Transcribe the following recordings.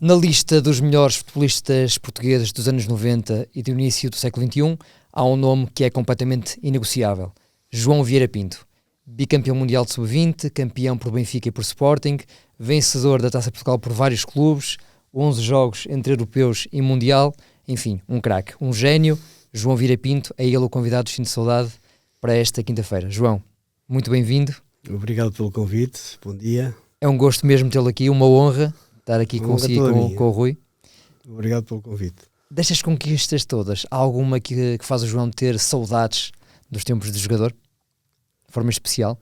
Na lista dos melhores futebolistas portugueses dos anos 90 e do início do século XXI, há um nome que é completamente inegociável. João Vieira Pinto. Bicampeão mundial de sub-20, campeão por Benfica e por Sporting, vencedor da Taça de Portugal por vários clubes, 11 jogos entre europeus e mundial, enfim, um craque, um gênio. João Vieira Pinto, é ele o convidado do Instinto de Saudade para esta quinta-feira. João, muito bem-vindo. Obrigado pelo convite, bom dia. É um gosto mesmo tê-lo aqui, uma honra estar aqui consigo com o Rui. Obrigado pelo convite. Destas conquistas todas, há alguma que faz o João ter saudades dos tempos de jogador? De forma especial?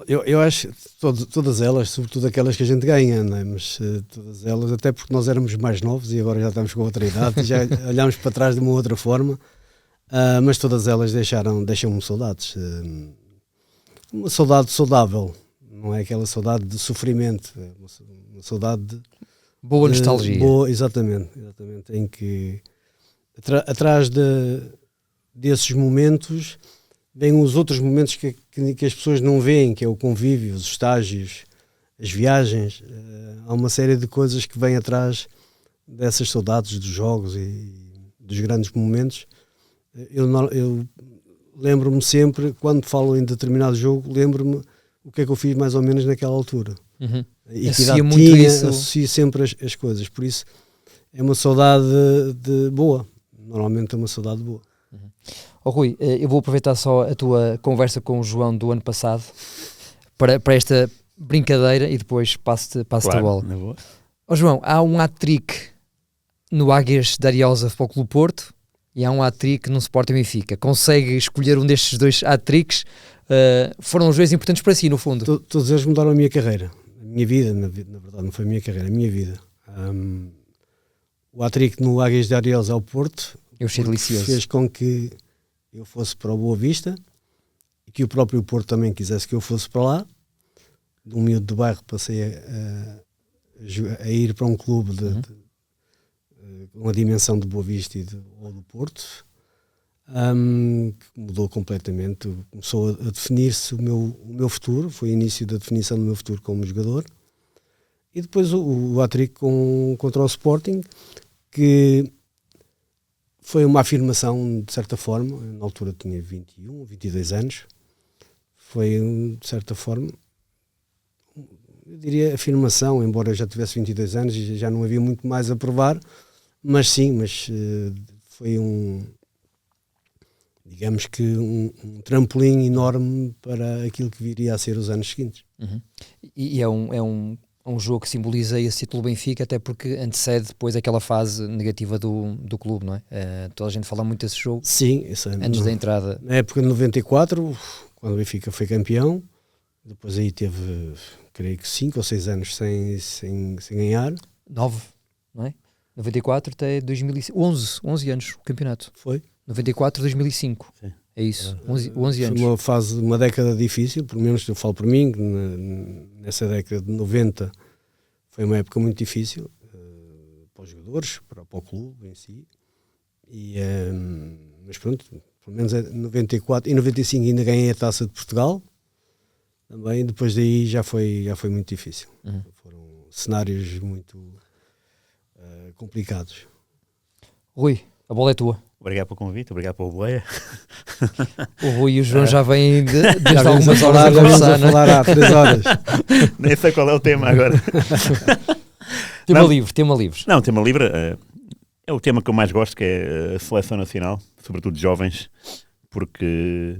Eu acho que todas elas, sobretudo aquelas que a gente ganha, não é? Mas todas elas, até porque nós éramos mais novos e agora já estamos com outra idade, já olhámos para trás de uma outra forma, mas todas elas deixam-me saudades. Uma saudade saudável, não é aquela saudade de sofrimento, é uma saudade de boa nostalgia. Boa, exatamente, em que atrás desses momentos vêm os outros momentos que as pessoas não veem, que é o convívio, os estágios, as viagens. Há uma série de coisas que vêm atrás dessas saudades dos jogos e dos grandes momentos. Eu lembro-me sempre, quando falo em determinado jogo, lembro-me o que é que eu fiz mais ou menos naquela altura. Uhum. E que idade tinha, associo sempre as coisas. Por isso é uma saudade boa. Normalmente é uma saudade boa. Uhum. Oh, Rui, eu vou aproveitar só a tua conversa com o João do ano passado para esta brincadeira e depois passo-te a bola. Oh, João, há um hat-trick no Águias de Ariosa Futebol Clube Porto e há um hat-trick no Sporting Benfica. Consegue escolher um destes dois hat-tricks? Foram os dois importantes para si, no fundo? Todos eles mudaram a minha carreira, a minha vida, na verdade não foi a minha carreira, a minha vida. O hat-trick no Águias de Ariosa ao Porto fez com que eu fosse para o Boa Vista e que o próprio Porto também quisesse que eu fosse para lá. De um miúdo do bairro passei a ir para um clube com a dimensão de Boa Vista ou do Porto, que mudou completamente. Começou a definir-se o meu futuro, foi o início da definição do meu futuro como jogador. E depois o hat-trick contra o Sporting, que foi uma afirmação, de certa forma. Na altura tinha 21, 22 anos. Foi, de certa forma, eu diria afirmação, embora eu já tivesse 22 anos e já não havia muito mais a provar, mas foi digamos que um trampolim enorme para aquilo que viria a ser os anos seguintes. Uhum. E é um jogo que simboliza esse título do Benfica, até porque antecede depois aquela fase negativa do clube, não é? Toda a gente fala muito desse jogo. Sim, antes da entrada. Na época de 94, quando o Benfica foi campeão, depois aí teve, creio que 5 ou 6 anos sem ganhar. 9, não é? 94 até 2005, 11 anos o campeonato. Foi? 94, 2005. Sim. É isso, 11 anos. Foi uma década difícil, pelo menos eu falo por mim, que nessa década de 90 foi uma época muito difícil para os jogadores, para o clube em si. Mas pronto, pelo menos em 94 e 95 ainda ganhei a Taça de Portugal. Também, depois daí já foi muito difícil. Uhum. Foram cenários muito complicados. Rui, a bola é tua. Obrigado pelo convite, obrigado pela boleia. O Rui e o João já vêm desde algumas horas a conversar, a falar há 3 horas. Nem sei qual é o tema agora. Tema livre. Não, tema livre é o tema que eu mais gosto, que é a seleção nacional, sobretudo de jovens, porque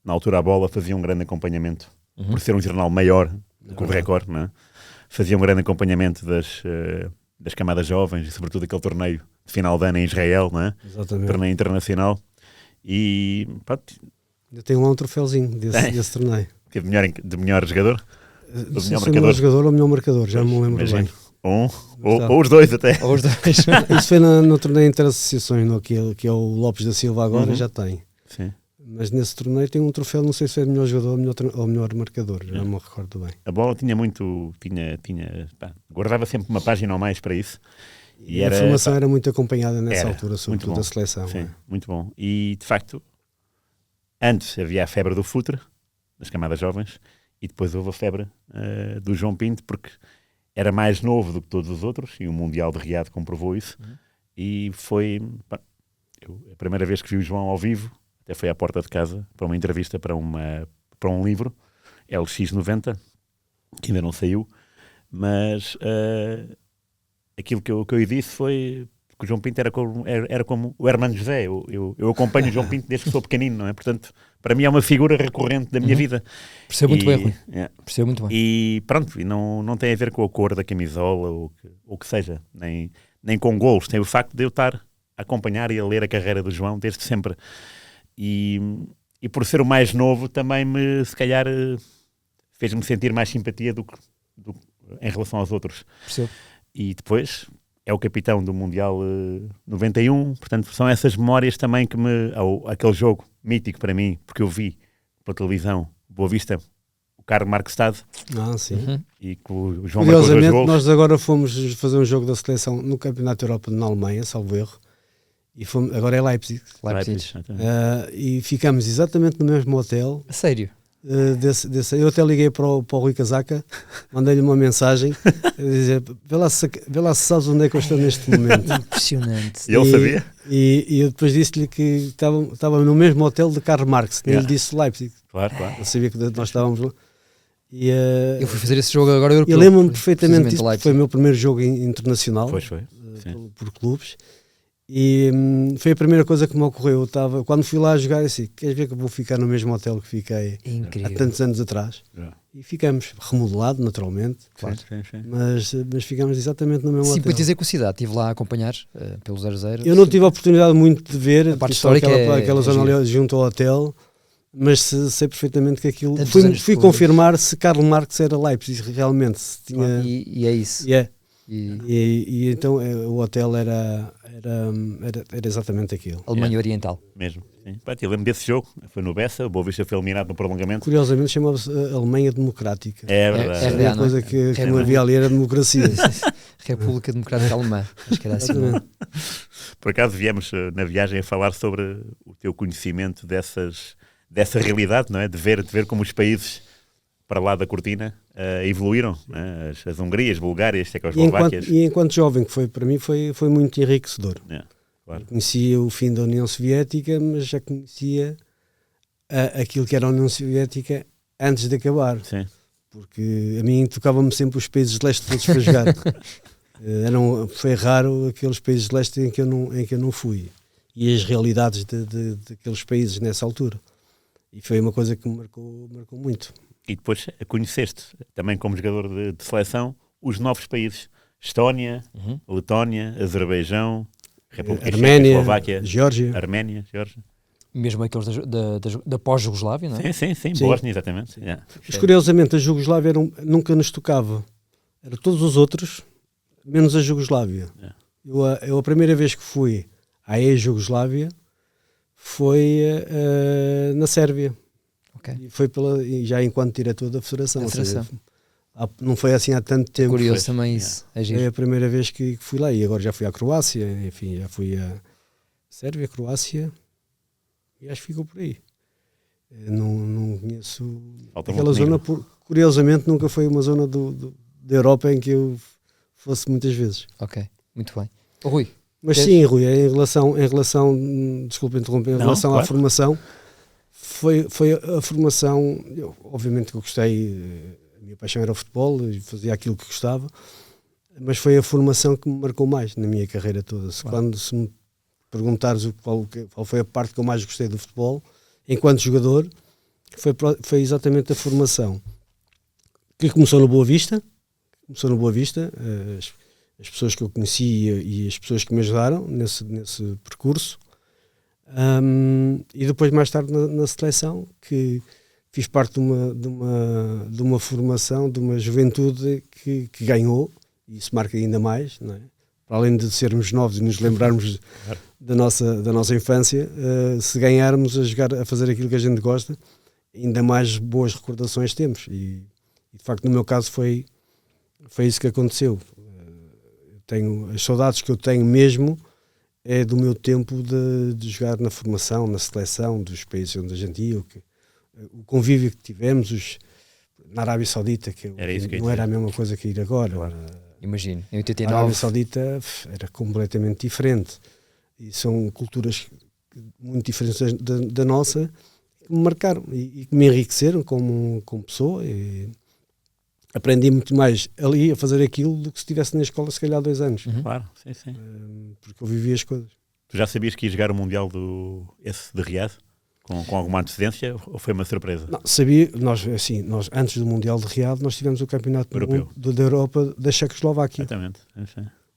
na altura a bola fazia um grande acompanhamento, por ser um jornal maior do que o Record, não é? Fazia um grande acompanhamento das camadas jovens e sobretudo aquele torneio de final de ano em Israel, não é? Exatamente. Torneio internacional. E pronto. Eu tenho lá um troféuzinho desse torneio. Que de melhor jogador? Do melhor jogador ou melhor marcador, já não me lembro bem. Ou os dois até. Ou os dois. Isso foi no torneio Interassociações, que é o Lopes da Silva agora, já tem. Sim. Mas nesse torneio tem um troféu, não sei se é melhor jogador ou melhor marcador, já não me recordo bem. A bola tinha guardava sempre uma página ou mais para isso. E a informação era muito acompanhada nessa altura, sobretudo da seleção. Sim, muito bom. E de facto, antes havia a febre do futre, das camadas jovens, e depois houve a febre do João Pinto, porque era mais novo do que todos os outros, e o Mundial de Riad comprovou isso. E foi a primeira vez que vi o João ao vivo, até foi à porta de casa, para uma entrevista para um livro, LX90, que ainda não saiu, mas aquilo que eu lhe disse foi que o João Pinto era como o Hermano José. Eu acompanho o João Pinto desde que sou pequenino, não é? Portanto, para mim é uma figura recorrente da minha vida. Percebo muito bem, Rui. É. Percebo muito bem. E pronto, e não tem a ver com a cor da camisola ou o que seja, nem com golos. Tem o facto de eu estar a acompanhar e a ler a carreira do João desde sempre. E por ser o mais novo também se calhar fez-me sentir mais simpatia do que em relação aos outros. Percebo. E depois é o capitão do Mundial 91, portanto são essas memórias também aquele jogo mítico para mim, porque eu vi pela televisão, Boa Vista, o Carlos Marques Stade, Sim. e que o João marcou 2 golos. Nós agora fomos fazer um jogo da seleção no Campeonato da Europa na Alemanha, salvo erro, e agora é Leipzig. E ficamos exatamente no mesmo hotel. A sério? Eu até liguei para o Rui Casaca, mandei-lhe uma mensagem a dizer, vê lá se sabes onde é que eu estou neste momento. Impressionante. E ele sabia? E eu depois disse-lhe que estava no mesmo hotel de Karl Marx, nem lhe disse Leipzig. Claro. Eu sabia que nós estávamos lá. Eu fui fazer esse jogo agora europeu. Eu lembro-me perfeitamente disso, porque foi o meu primeiro jogo internacional. Foi. Por clubes. E foi a primeira coisa que me ocorreu. Quando fui lá jogar, eu disse, queres ver que eu vou ficar no mesmo hotel que fiquei há tantos anos atrás? E ficamos, remodelado naturalmente, claro. Sim. Mas ficamos exatamente no mesmo hotel. Simpatizei com a cidade, estive lá a acompanhar pelo 0-0. Eu não tive a oportunidade muito de ver a parte histórica aquela zona ali junto ao hotel, mas sei perfeitamente que aquilo... Fui confirmar se Karl Marx era Leipzig, realmente. Se tinha... E é isso. E então o hotel era exatamente aquilo. Alemanha Oriental. Mesmo. Sim. Eu lembro desse jogo, foi no Bessa, o Boa Vista foi eliminado no prolongamento. Curiosamente chamava-se Alemanha Democrática. É verdade. A coisa que não havia ali era democracia. República Democrática Alemã. Acho que era assim. Por acaso viemos na viagem a falar sobre o teu conhecimento dessa realidade, não é? De ver como os países para lá da cortina evoluíram, né? As Hungrias, Bulgárias, Tchecoslováquias. E enquanto jovem, que foi para mim, foi muito enriquecedor. Claro. Conhecia o fim da União Soviética, mas já conhecia aquilo que era a União Soviética antes de acabar. Sim. Porque a mim tocava-me sempre os países de leste todos para jogar. Foi raro aqueles países de leste em que eu não fui. E as realidades daqueles países nessa altura. E foi uma coisa que me marcou muito. E depois conheceste, também como jogador de seleção, os novos países. Estónia, Letónia, Azerbaijão, República Arménia, Eslováquia, Geórgia. Mesmo aqueles da pós-Jugoslávia, não é? Sim. Bósnia, exatamente. Mas curiosamente a Jugoslávia nunca nos tocava. Era todos os outros, menos a Jugoslávia. Eu a primeira vez que fui à ex-Jugoslávia foi na Sérvia. E foi já enquanto diretor da Federação. Seja, não foi assim há tanto tempo. Curioso também isso. É a primeira vez que fui lá, e agora já fui à Croácia, enfim, já fui à Sérvia, Croácia, e acho que ficou por aí. Não conheço aquela zona, curiosamente nunca foi uma zona da Europa em que eu fosse muitas vezes. Ok, muito bem. Rui. Mas sim, Rui, em relação desculpa interromper, em relação à formação, foi a formação, obviamente que eu gostei, a minha paixão era o futebol e fazia aquilo que gostava, mas foi a formação que me marcou mais na minha carreira toda. Quando se me perguntares qual foi a parte que eu mais gostei do futebol, enquanto jogador, foi exatamente a formação. Que começou no Boa Vista, as pessoas que eu conheci e as pessoas que me ajudaram nesse percurso. E depois mais tarde na seleção, que fiz parte de uma formação, de uma juventude que ganhou, e isso marca ainda mais, não é? Para além de sermos novos e nos lembrarmos da nossa infância, se ganharmos a jogar, a fazer aquilo que a gente gosta, ainda mais boas recordações temos, e de facto no meu caso foi isso que aconteceu. As saudades que eu tenho mesmo é do meu tempo de jogar na formação, na seleção, dos países onde a gente ia, o convívio que tivemos, na Arábia Saudita, que não era a mesma coisa que ir agora. Claro. Imagino, em A 89. Arábia Saudita era completamente diferente. E são culturas muito diferentes da nossa, que me marcaram e que me enriqueceram como pessoa. E aprendi muito mais ali a fazer aquilo do que se estivesse na escola, se calhar, há 2 anos. Claro, sim. Porque eu vivia as coisas. Tu já sabias que ias jogar o Mundial esse de Riad? Com alguma antecedência ou foi uma surpresa? Não, sabia, nós antes do Mundial de Riad, nós tivemos o Campeonato Europeu da Europa da Checoslováquia, exatamente.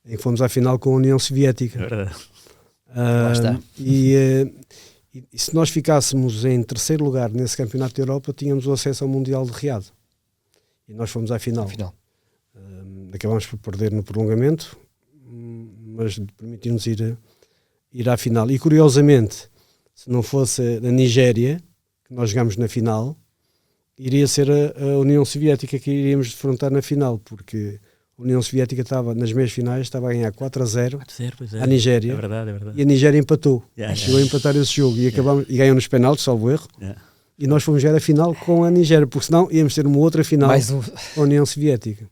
em que fomos à final com a União Soviética. É verdade. Lá está. E se nós ficássemos em terceiro lugar nesse Campeonato da Europa, tínhamos o acesso ao Mundial de Riad. E nós fomos à final. Acabámos por perder no prolongamento, mas permitiu-nos ir à final. E curiosamente, se não fosse a Nigéria, que nós jogámos na final, iria ser a União Soviética que iríamos defrontar na final, porque a União Soviética estava nas meias finais, estava a ganhar 4-0 à Nigéria. É verdade. E a Nigéria empatou. Yeah. Chegou a empatar esse jogo e ganhou nos penaltis, salvo erro. Yeah. E nós fomos jogar a final com a Nigéria, porque senão íamos ter uma outra final com a União Soviética.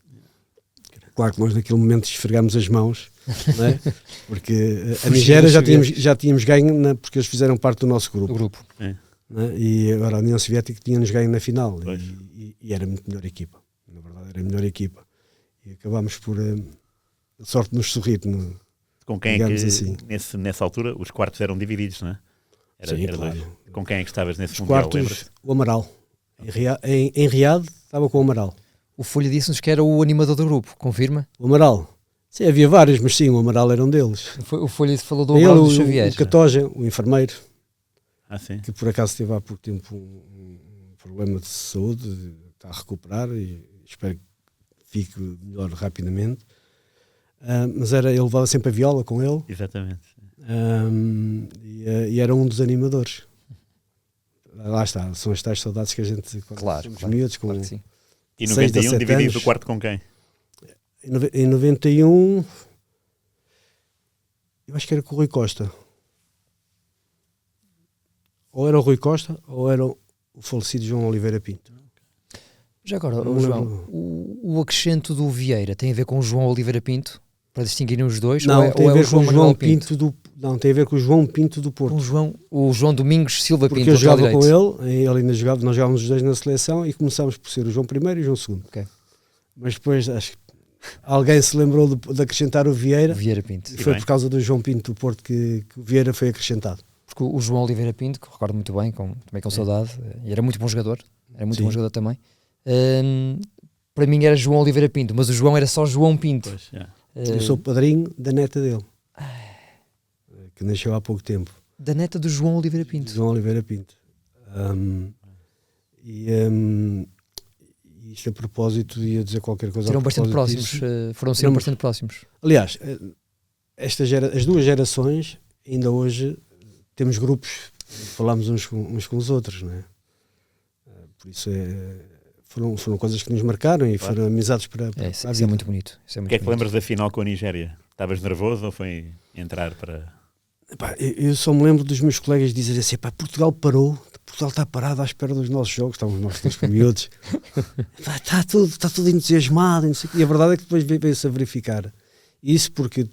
Claro que nós naquele momento esfregámos as mãos, não é? Porque a Nigéria já tínhamos ganho, porque eles fizeram parte do nosso grupo. É. Não é? E agora a União Soviética tinha-nos ganho na final e era muito melhor equipa. Na verdade era a melhor equipa. E acabámos por a sorte de nos sorrir. Com quem é que, assim. nessa altura, os quartos eram divididos, não é? Sim, claro. Com quem é que estavas nesse os Mundial? Quartos, lembras-te? o Amaral. Em Riad estava com o Amaral. O Folha disse-nos que era o animador do grupo, confirma? O Amaral. Sim, havia vários, mas sim, o Amaral era um deles. O Folha falou do Ele, Amaral do Xavier. o Catoja, o enfermeiro, Sim. que por acaso teve há pouco tempo um problema de saúde, está a recuperar e espero que fique melhor rapidamente. Mas ele levava sempre a viola com ele. Exatamente. E era um dos animadores. Lá está, são as tais saudades que a gente quando somos miúdos, com claro que sim. E 6 a 91 7 dividido o anos. quarto com quem? Em 91 eu acho que era com o Rui Costa. Ou era o Rui Costa ou era o falecido João Oliveira Pinto. Já agora, Não João, lembro. o acrescento do Vieira tem a ver com o João Oliveira Pinto? Para distinguirem os dois? Não, tem a ver com o João Manuel Pinto não, tem a ver com o João Pinto do Porto. O João Domingos Silva Porque Pinto. eu jogava com ele ainda jogava, nós jogávamos os dois na seleção e começámos por ser o João I e o João II. Okay. Mas depois acho que alguém se lembrou de acrescentar o Vieira. Vieira Pinto. E foi por causa do João Pinto do Porto que o Vieira foi acrescentado. Porque o João Oliveira Pinto, que recordo muito bem, também com saudade, e era muito bom jogador, bom jogador também. Para mim era João Oliveira Pinto, mas o João era só João Pinto. Pois, yeah. Eu sou padrinho da neta dele, que nasceu há pouco tempo. Da neta do João Oliveira Pinto. João Oliveira Pinto. Isto a propósito, ia dizer qualquer coisa. Eram bastante próximos, foram sempre bastante próximos. Aliás, as duas gerações, ainda hoje, temos grupos, falamos uns com os outros, não é? Por isso foram coisas que nos marcaram e foram amizades para a vida. Isso é muito bonito. O que é que lembras da final com a Nigéria? Estavas nervoso ou foi entrar para... Eu só me lembro dos meus colegas dizerem assim, Portugal parou, Portugal está parado à espera dos nossos jogos, estávamos nós todos com miúdos, está tudo entusiasmado, e, não sei, e a verdade é que depois veio-se a verificar. Isso porque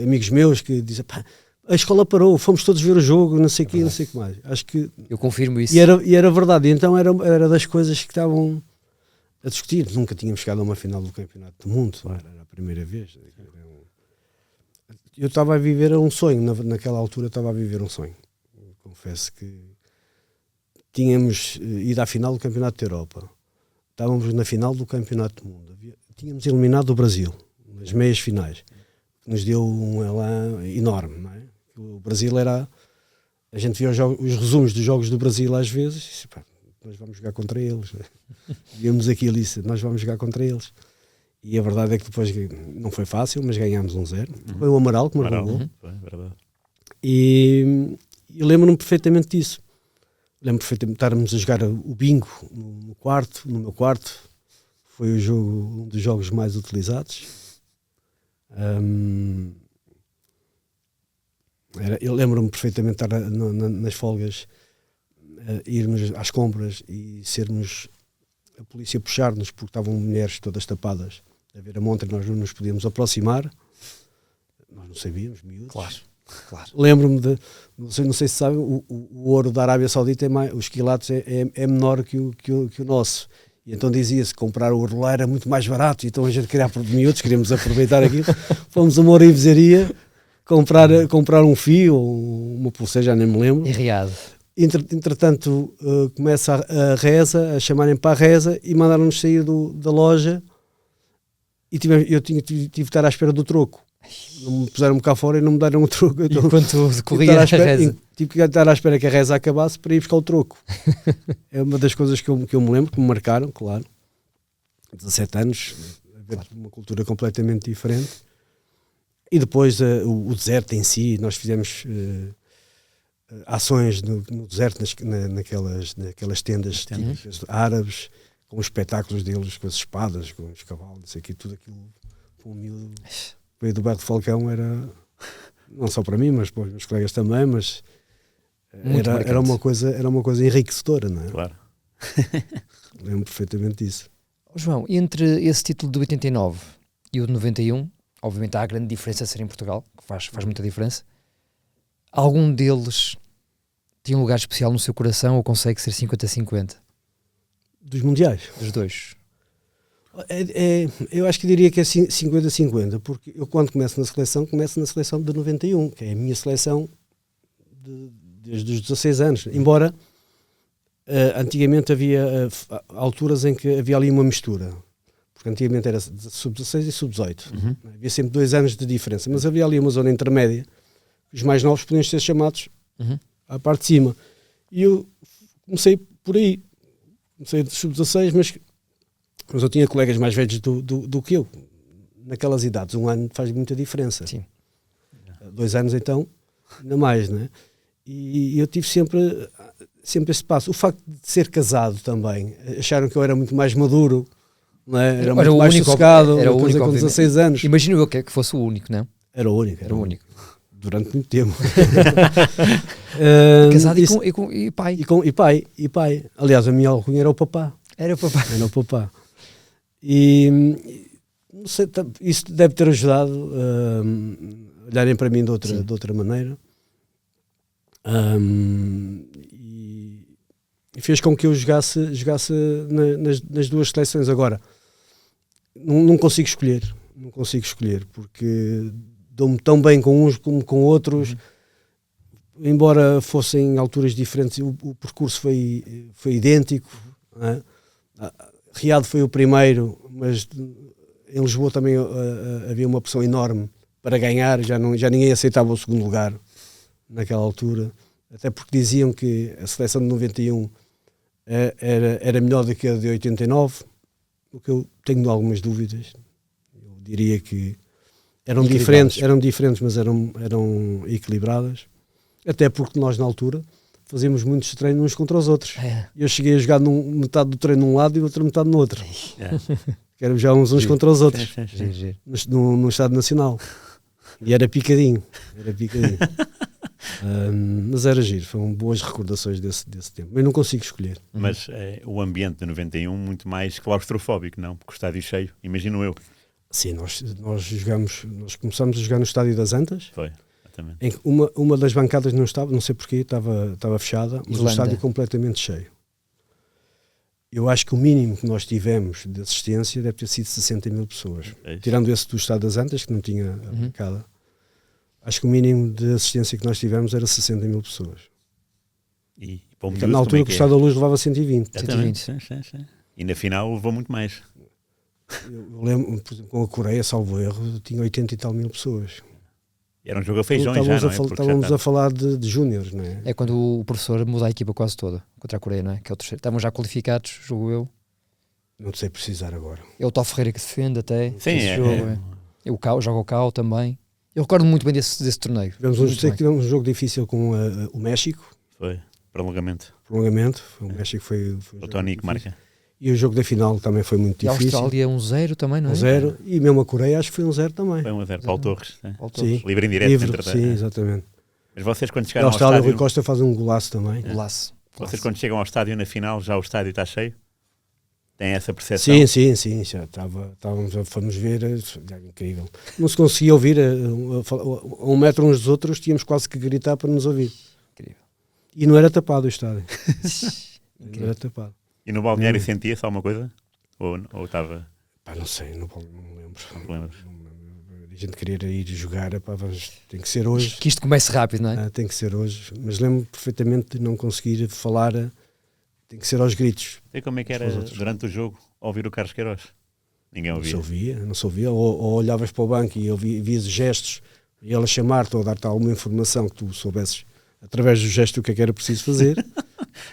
amigos meus que dizem, a escola parou, fomos todos ver o jogo, não sei o quê, não sei o que mais. Acho que... Eu confirmo isso. E era verdade, então era das coisas que estavam a discutir. Nunca tínhamos chegado a uma final do Campeonato do Mundo, era a primeira vez. Eu estava a viver um sonho, naquela altura estava a viver um sonho. Confesso que tínhamos ido à final do Campeonato da Europa, estávamos na final do Campeonato do Mundo, tínhamos eliminado o Brasil nas meias finais, que nos deu um elan enorme, não é? O Brasil era... A gente via os resumos dos jogos do Brasil às vezes, e disse, nós vamos jogar contra eles. Víamos aquilo e disse, nós vamos jogar contra eles. E a verdade é que depois não foi fácil, mas ganhámos 1-0. Foi o Amaral que marcou o gol. E lembro-me perfeitamente disso. Lembro perfeitamente de estarmos a jogar o bingo no meu quarto. Foi um dos jogos mais utilizados. Eu lembro-me perfeitamente de estar nas folgas, irmos às compras e sermos a polícia puxar-nos porque estavam mulheres todas tapadas a ver a montra e nós não nos podíamos aproximar. Nós não sabíamos, miúdos. Claro. Lembro-me de, não sei se sabem, o ouro da Arábia Saudita, os quilates é menor que o nosso. E então dizia-se que comprar o ouro lá era muito mais barato, então a gente queria, miúdos, queríamos aproveitar aquilo. Fomos a uma orivesaria comprar um fio ou uma pulseira, já nem me lembro. Irreado. Entretanto, começa a reza, a chamarem para a reza e mandaram-nos sair da loja e eu tive que estar à espera do troco. Não me puseram cá fora e não me deram o troco. Então, enquanto decorria a reza. Tive que estar à espera que a reza acabasse para ir buscar o troco. É uma das coisas que eu me lembro, que me marcaram, claro. 17 anos, uma cultura completamente diferente. E depois o deserto em si, nós fizemos ações no deserto, naquelas tendas típicas árabes, com os espetáculos deles, com as espadas, com os cavalos, tudo aquilo, com o miúdo. Veio do bairro de Falcão, era não só para mim, mas para os meus colegas também, mas era uma coisa enriquecedora, não é? Claro. Lembro perfeitamente disso. João, entre esse título de 89 e o de 91, obviamente há a grande diferença de ser em Portugal, que faz muita diferença. Algum deles tem um lugar especial no seu coração ou consegue ser 50-50? Dos mundiais? Dos dois. Eu acho que diria que é 50-50, porque eu quando começo na seleção de 91, que é a minha seleção desde os 16 anos, embora antigamente havia alturas em que havia ali uma mistura, porque antigamente era sub-16 e sub-18, havia sempre 2 anos de diferença, mas havia ali uma zona intermédia, os mais novos podiam ser chamados à parte de cima, e eu comecei por aí, comecei dos sub-16, mas eu tinha colegas mais velhos do que eu. Naquelas idades, 1 ano faz muita diferença. Sim. 2 anos, então, ainda mais, né? E eu tive sempre esse passo. O facto de ser casado também, acharam que eu era muito mais maduro, não é? Era muito mais sossegado, era o único, com 16 anos. Imagino eu que fosse o único, não? Era o único. Era o único. Durante muito tempo. Casado e pai. E pai. Aliás, a minha alcunha era o papá. Era o papá. Era o papá. E não sei, isso deve ter ajudado a olharem para mim de outra maneira, e fez com que eu jogasse nas duas seleções. Agora não consigo escolher porque dou-me tão bem com uns como com outros, embora fossem alturas diferentes. O percurso foi idêntico, não é? Riad foi o primeiro, mas em Lisboa também havia uma pressão enorme para ganhar, já ninguém aceitava o segundo lugar naquela altura, até porque diziam que a seleção de 91 era melhor do que a de 89, o que eu tenho algumas dúvidas. Eu diria que eram diferentes, mas eram equilibradas, até porque nós na altura fazíamos muitos treinos uns contra os outros. Eu cheguei a jogar metade do treino num lado e outra metade no outro. Que eram já uns contra os outros. No Estado Nacional. E era picadinho. Mas era giro. Foram boas recordações desse tempo. Mas não consigo escolher. Mas o ambiente de 91 muito mais claustrofóbico, não? Porque o estádio cheio, imagino eu. Sim, nós começamos a jogar no Estádio das Antas. Foi. Em que uma das bancadas não estava, não sei porquê, estava fechada, mas o estádio completamente cheio. Eu acho que o mínimo que nós tivemos de assistência deve ter sido 60 mil pessoas. Tirando esse do Estádio das Antas, que não tinha a bancada. Acho que o mínimo de assistência que nós tivemos era 60 mil pessoas. E na altura que o Estádio da Luz levava 120. Sim. E na final levou muito mais. Eu lembro, por exemplo, com a Coreia, salvo erro, tinha 80 e tal mil pessoas. Era um jogo a feijões já, não é? Estávamos a falar de júniores, não é? É quando o professor muda a equipa quase toda contra a Coreia, não é? Que é o terceiro. Estavam já qualificados, jogo eu. Não sei precisar agora. É o Tó Ferreira que defende até. Sim, O Cao, joga o Cao também. Eu recordo muito bem desse torneio. Tivemos um jogo difícil com o México. Foi, prolongamento. O México foi o Tony que marca. E o jogo da final também foi muito difícil. E a Austrália 1-0 também, não é? 1-0. E mesmo a Coreia acho que foi 1-0 também. Foi 1-0. Paulo Torres. Sim. Livre em direto. Sim, exatamente. Mas vocês quando chegaram ao estádio... o Rui Costa faz um golaço também. Golaço. Vocês quando chegam ao estádio na final, já o estádio está cheio? Tem essa percepção? Sim, já fomos ver, é incrível. Não se conseguia ouvir, a 1 metro uns dos outros, tínhamos quase que gritar para nos ouvir. Incrível. E não era tapado o estádio. Não era tapado. E no balneário sentia-se alguma coisa? Ou estava... Não sei, não me lembro. Não te lembras? A gente queria ir jogar, tem que ser hoje. Que isto comece rápido, não é? Tem que ser hoje. Mas lembro perfeitamente de não conseguir falar, tem que ser aos gritos. Sei como é que era durante o jogo ouvir o Carlos Queiroz. Ninguém ouvia. Não se ouvia. Ou olhavas para o banco e vias gestos e ele a chamar-te ou a dar-te alguma informação que tu soubesses através do gesto o que é que era preciso fazer.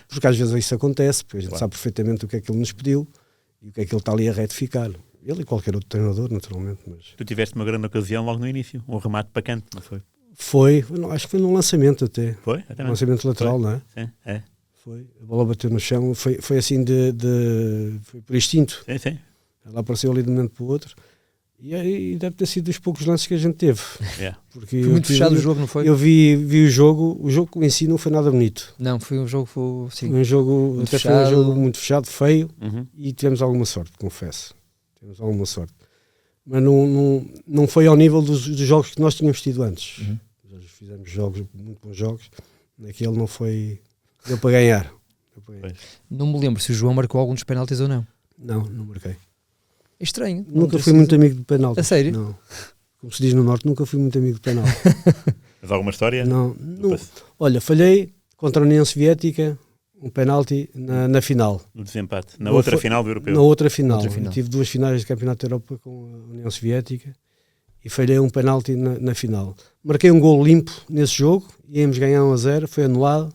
Porque às vezes isso acontece, porque a gente sabe perfeitamente o que é que ele nos pediu e o que é que ele está ali a retificar. Ele e qualquer outro treinador, naturalmente. Mas... Tu tiveste uma grande ocasião logo no início, um remate para canto, não foi? Acho que foi num lançamento até. Foi? Um lançamento lateral, foi. Não é? Sim, é. Foi. A bola bateu no chão, foi assim foi por instinto. Sim. Ela apareceu ali de um momento para o outro. E deve ter sido dos poucos lances que a gente teve. Yeah. Porque foi muito fechado o jogo, não foi? Eu vi o jogo em si não foi nada bonito. Não, foi um jogo, sim. Foi um jogo muito fechado, feio, e tivemos alguma sorte, confesso. Tivemos alguma sorte. Mas não foi ao nível dos jogos que nós tínhamos tido antes. Nós fizemos muito bons jogos. Naquele não foi... Deu para ganhar. Não me lembro se o João marcou algum dos penaltis ou não. Não marquei. É estranho. Nunca fui muito amigo de penalti. A sério? Não. Como se diz no Norte, nunca fui muito amigo de penalti. Mas alguma história? Não. Olha, falhei contra a União Soviética um penalti na final. No desempate. Na outra final do Europeu. Na outra final. Eu tive 2 finais de Campeonato da Europa com a União Soviética e falhei um penalti na final. Marquei um golo limpo nesse jogo, íamos ganhar 1-0, foi anulado,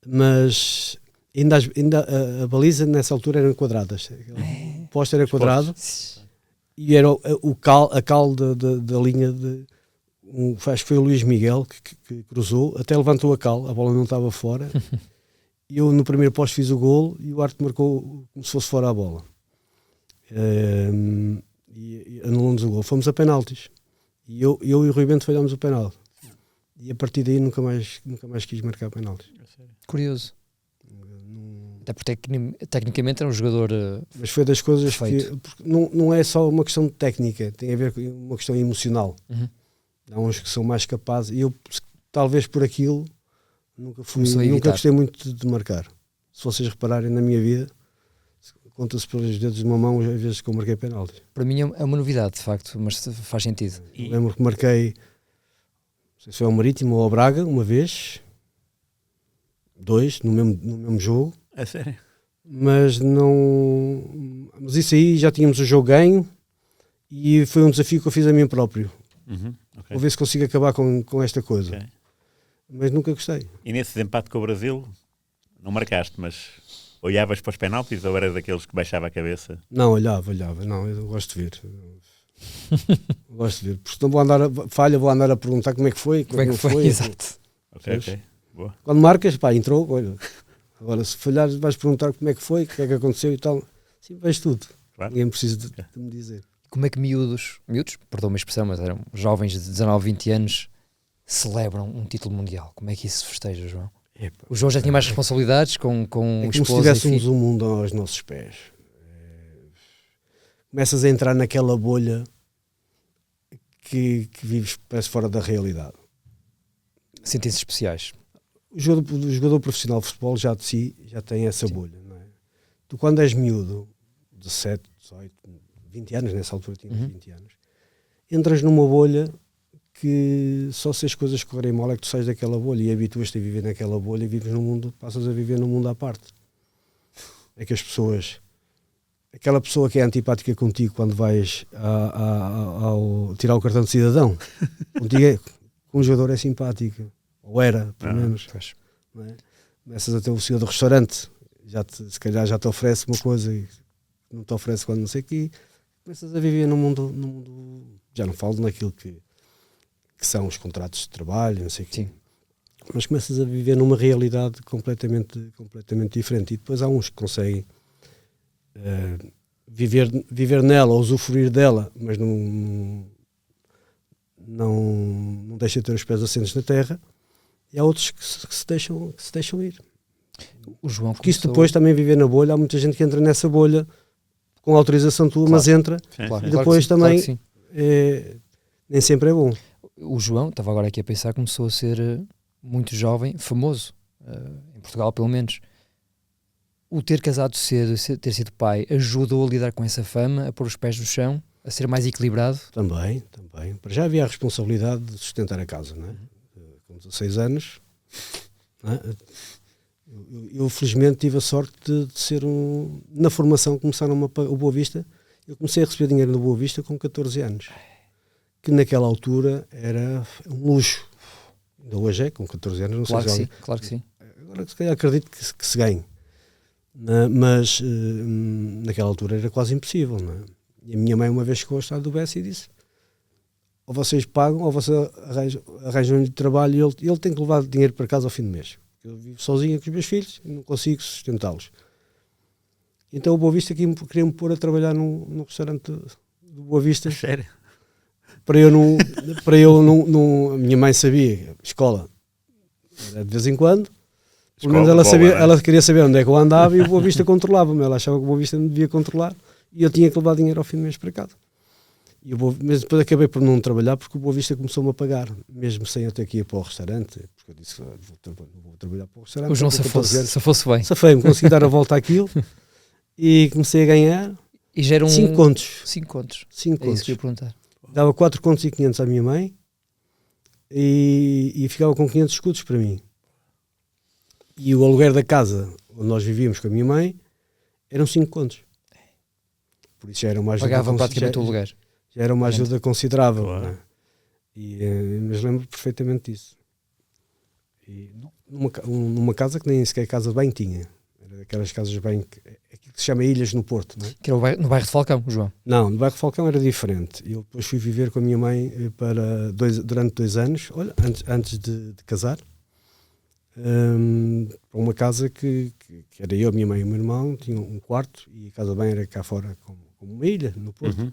mas ainda a baliza nessa altura eram quadradas. O poste era quadrado e era a cal da linha acho que foi o Luís Miguel que cruzou, até levantou a cal, a bola não estava fora. E eu no primeiro poste fiz o golo e o árbitro marcou como se fosse fora a bola. E anulou-nos o golo. Fomos a penaltis. E eu e o Rui Bento falhámos o penalti. E a partir daí nunca mais quis marcar penaltis. Curioso. Até porque tecnicamente era um jogador mas foi das coisas perfeito. Porque não é só uma questão de técnica, tem a ver com uma questão emocional. Há uns que são mais capazes. E eu, talvez por aquilo, nunca gostei muito de marcar. Se vocês repararem na minha vida, conta-se pelos dedos de uma mão as vezes que eu marquei penaltis. Para mim é uma novidade, de facto, mas faz sentido. Lembro que marquei, não sei se foi ao Marítimo ou ao Braga, uma vez, 2 no mesmo jogo. É sério? Mas isso aí já tínhamos o jogo ganho e foi um desafio que eu fiz a mim próprio. Okay. Vou ver se consigo acabar com esta coisa. Okay. Mas nunca gostei. E nesse desempate com o Brasil, não marcaste, mas olhavas para os penaltis ou eras daqueles que baixava a cabeça? Não, olhava. Não, eu gosto de ver. Gosto de ver. Porque não vou andar a perguntar como é que foi. Como é que foi? Exato. Ok. Boa. Quando marcas, entrou, olha. Agora, se falhares, vais perguntar como é que foi, o que é que aconteceu e tal. Sim, vejo tudo. Claro. Ninguém precisa de me dizer. Como é que miúdos, perdão a expressão, mas eram jovens de 19, 20 anos, celebram um título mundial? Como é que isso se festeja, João? O João já tinha mais responsabilidades com é como esposa, se tivéssemos um mundo aos nossos pés. Começas a entrar naquela bolha que vives, parece, fora da realidade. Sentem-se especiais. O jogador profissional de futebol já de si já tem essa bolha, não é? Tu quando és miúdo, 17, 18, 20 anos, nessa altura tinha 20 anos, entras numa bolha que só se as coisas correrem mal é que tu sais daquela bolha e habituas-te a viver naquela bolha e vives num mundo, passas a viver num mundo à parte. É que as pessoas, aquela pessoa que é antipática contigo quando vais ao tirar o cartão de cidadão, contigo com o jogador é simpática. Ou era, pelo menos. Não é? Começas a ter o senhor do restaurante, se calhar já te oferece uma coisa e não te oferece quando não sei o quê. Começas a viver num mundo, já não falo naquilo que são os contratos de trabalho, não sei o quê. Sim. Mas começas a viver numa realidade completamente diferente. E depois há uns que conseguem viver nela, usufruir dela, mas não deixa de ter os pés assentes na terra. E há outros que se deixam ir. O João Porque isso depois também viver na bolha, há muita gente que entra nessa bolha com autorização tua, mas entra, Claro, e depois também claro nem sempre é bom. o João, estava agora aqui a pensar, começou a ser muito jovem, famoso, em Portugal pelo menos. O ter casado cedo, ter sido pai, ajudou a lidar com essa fama, a pôr os pés no chão, a ser mais equilibrado? Também. Para já havia a responsabilidade de sustentar a casa, não é? Com 16 anos, não é? Eu felizmente tive a sorte de ser na formação começaram o Boa Vista. Eu comecei a receber dinheiro no Boa Vista com 14 anos, que naquela altura era um luxo. Ainda hoje é, com 14 anos, não Claro sei que sim, claro que sim. Agora se calhar acredito que se ganhe, mas naquela altura era quase impossível, não é? E a minha mãe uma vez chegou ao estado do BS e disse: ou vocês pagam ou vocês arranjam-lhe trabalho, e ele tem que levar dinheiro para casa ao fim do mês. Eu vivo sozinha com os meus filhos e não consigo sustentá-los. Então o Boa Vista queria-me pôr a trabalhar num restaurante do Boa Vista. Sério? Para eu não, a minha mãe sabia, escola era de vez em quando, pelo menos ela queria saber onde é que eu andava, e o Boa Vista controlava-me. Ela achava que o Boa Vista me devia controlar e eu tinha que levar dinheiro ao fim do mês para casa. Mas depois acabei por não trabalhar, porque o Boa Vista começou-me a pagar, mesmo sem eu ter que ir para o restaurante, porque eu disse: vou trabalhar para o restaurante. O João se fosse bem. Safei-me, consegui dar a volta àquilo e comecei a ganhar E já eram 5 contos. 5 contos. 5 É isso contos. que eu ia perguntar. Dava 4 contos e 500 à minha mãe e ficava com 500 escudos para mim. E o aluguer da casa onde nós vivíamos com a minha mãe eram 5 contos. Por isso já era uma ajuda. Pagavam praticamente o aluguer. Já era uma ajuda considerável. Claro. Não é? Mas lembro perfeitamente disso. E numa casa que nem sequer casa de banho tinha. Era daquelas casas de banho aquilo que se chama Ilhas no Porto. Não é? Que era no bairro de Falcão, João. Não, no bairro de Falcão era diferente. Eu depois fui viver com a minha mãe durante 2 anos, antes de casar, para uma casa que era eu, a minha mãe e o meu irmão, tinha um quarto, e a casa de banho era cá fora, como uma ilha, no Porto. Uhum.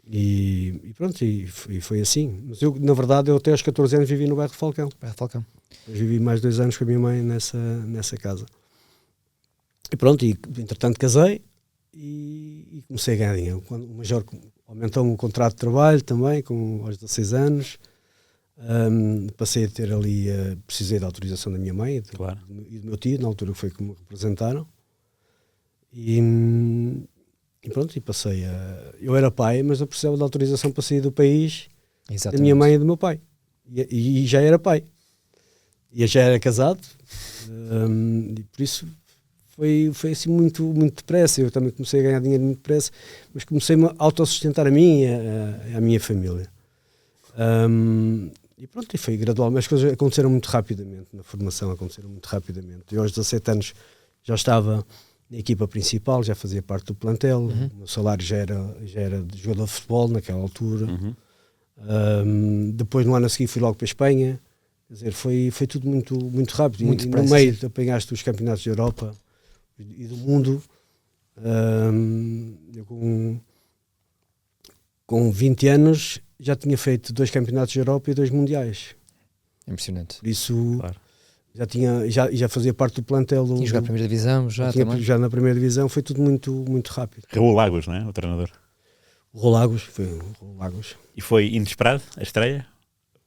E pronto, e foi assim. Mas eu, na verdade, eu até aos 14 anos vivi no bairro de Falcão. Bairro de Falcão. Eu vivi mais 2 anos com a minha mãe nessa casa. E pronto, e entretanto casei e comecei a ganhar dinheiro. Quando o Major aumentou-me o contrato de trabalho também, aos 16 anos. Passei a ter ali, precisei da autorização da minha mãe Claro. e do meu tio, na altura foi que me representaram. E pronto, e passei eu era pai, mas eu precisava da autorização para sair do país. Exatamente. Da minha mãe e do meu pai. E já era pai. E eu já era casado. E por isso foi assim muito, muito depressa. Eu também comecei a ganhar dinheiro muito depressa, mas comecei-me a autossustentar a mim e a minha família. E pronto, e foi gradualmente. As coisas aconteceram muito rapidamente, na formação aconteceram muito rapidamente. Eu aos 17 anos já estava na equipa principal, já fazia parte do plantel. Uhum. O meu salário já era de jogador de futebol naquela altura. Uhum. Depois no ano a seguir fui logo para a Espanha. Quer dizer, foi tudo muito, muito rápido. Muito e no depressa, meio sim. apanhaste os campeonatos da Europa e do mundo. Eu com 20 anos já tinha feito 2 campeonatos da Europa e 2 mundiais. Impressionante. Por isso Claro. já fazia parte do plantel. E jogar a primeira divisão também. Já na primeira divisão foi tudo muito, muito rápido. Raul Lagos, não é? O treinador. O Rolagos, foi o Rolagos. E foi inesperado a estreia?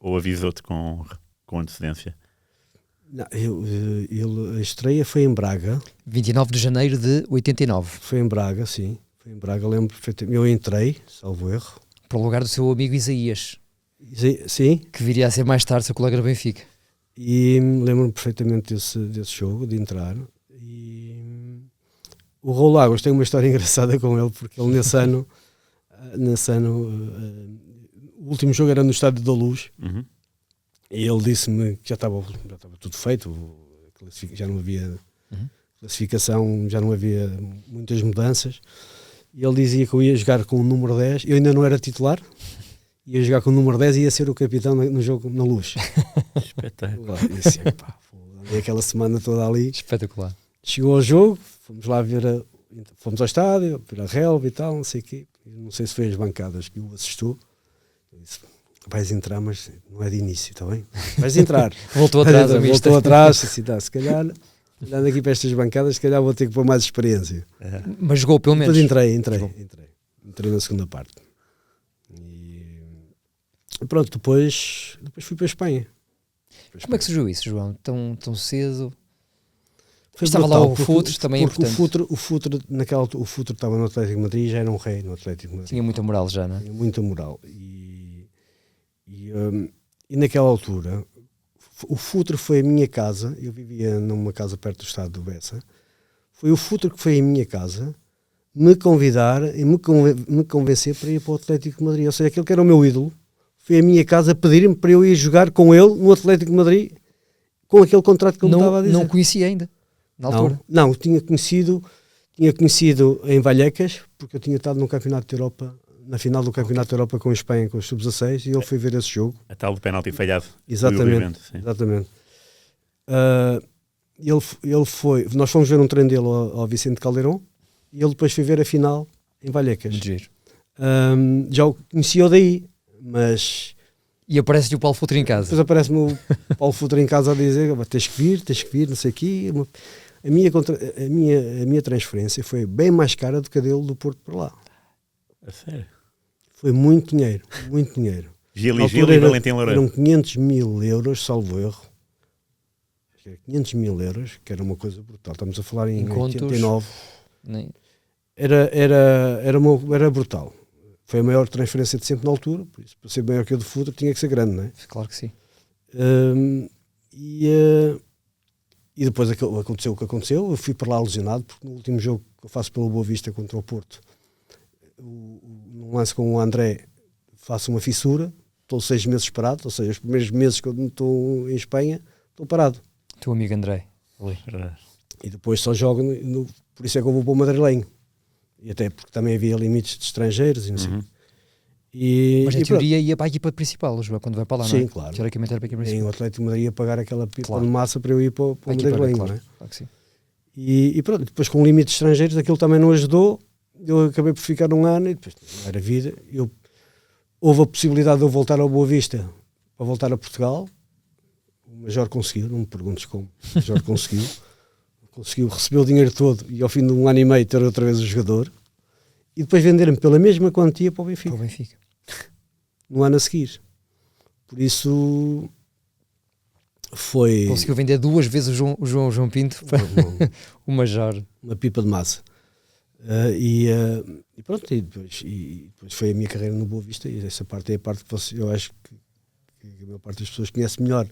Ou avisou-te com antecedência? Não, a estreia foi em Braga. 29 de janeiro de 89. Foi em Braga, sim. Foi em Braga, lembro perfeitamente. Eu entrei, salvo erro. Para o lugar do seu amigo Isaías, Sim, que viria a ser mais tarde seu colega do Benfica. e lembro-me perfeitamente desse jogo, de entrar. E o Raul Lagos tem uma história engraçada com ele, porque ele nesse ano o último jogo era no Estádio da Luz. Uhum. E ele disse-me que já estava tudo feito, já não havia classificação, já não havia muitas mudanças. E ele dizia que eu ia jogar com o número 10, eu ainda não era titular, ia jogar com o número 10 e ia ser o capitão no jogo na Luz. Espetáculo. E aquela semana toda ali. Espetacular. Chegou ao jogo, fomos lá fomos ao estádio, ver a relva e tal, não sei o quê. Não sei se foi as bancadas que o assustou. Eu disse: vais entrar, mas não é de início, está bem? Vais entrar. Voltou atrás, Voltou atrás, assim, se calhar. Andando aqui para estas bancadas, se calhar vou ter que pôr mais experiência. Mas jogou pelo menos. Depois entrei na segunda parte. E pronto, depois fui para a Espanha. Como é que surgiu isso, João? Tão cedo? Foi Estava brutal, lá o Futre, também é porque importante. o Futre, naquela altura, o Futre estava no Atlético de Madrid, já era um rei no Atlético de Madrid. Tinha muita moral já, não é? Tinha muita moral. E naquela altura, o Futre foi a minha casa. Eu vivia numa casa perto do estado do Bessa. Foi o Futre que foi a minha casa me convidar e me convencer para ir para o Atlético de Madrid. Ou seja, aquele que era o meu ídolo foi a minha casa pedir-me para eu ir jogar com ele no Atlético de Madrid com aquele contrato que ele me estava a dizer. Não conhecia ainda, na altura? Não, tinha conhecido em Vallecas, porque eu tinha estado no Campeonato de Europa, na final do Campeonato de Europa com a Espanha, com os sub-16, e ele foi ver esse jogo. A tal do penalti falhado. Exatamente. Ele foi, nós fomos ver um treino dele ao Vicente Caldeirão, e ele depois foi ver a final em Vallecas. Já o conhecia daí, mas... E aparece-lhe o Paulo Futre em casa. Depois aparece-me o Paulo Futre em casa a dizer: tens que vir, não sei o quê. A minha transferência foi bem mais cara do que a dele do Porto para lá. A sério? Foi muito dinheiro, muito dinheiro. Gil e Valentim Loureiro. Eram 500 mil euros, salvo erro. 500 mil euros, que era uma coisa brutal. Estamos a falar em 89. Era brutal. Foi a maior transferência de sempre na altura, por isso, para ser maior que a do Futre, tinha que ser grande, não é? Claro que sim. E depois aconteceu o que aconteceu. Eu fui para lá lesionado, porque no último jogo que eu faço pelo Boa Vista contra o Porto, num lance com o André, faço uma fissura, estou 6 meses parado, ou seja, os primeiros meses que eu não estou em Espanha, estou parado. Teu amigo André. E depois só jogo, por isso é que eu vou para o madrilenho. E até porque também havia limites de estrangeiros e não sei. Mas em teoria ia para a equipa principal, João, quando vai para lá, não é? Sim, claro. Teoricamente era para a equipa principal. O Atlético de Madrid ia pagar aquela pipa de massa para eu ir para o madrilenho, não é? Claro que sim. E pronto, depois com limites de estrangeiros aquilo também não ajudou. Eu acabei por ficar um ano e depois não era vida. Houve a possibilidade de eu voltar ao Boa Vista para voltar a Portugal. O Major conseguiu, não me perguntes como. O Major conseguiu receber o dinheiro todo e ao fim de um ano e meio ter outra vez o jogador e depois vender-me pela mesma quantia para o Benfica. No ano a seguir. Por isso foi... Conseguiu vender 2 vezes o João Pinto para o Major. Uma pipa de massa. E pronto, e depois foi a minha carreira no Boa Vista, e essa parte é a parte que eu acho que a maior parte das pessoas conhece melhor.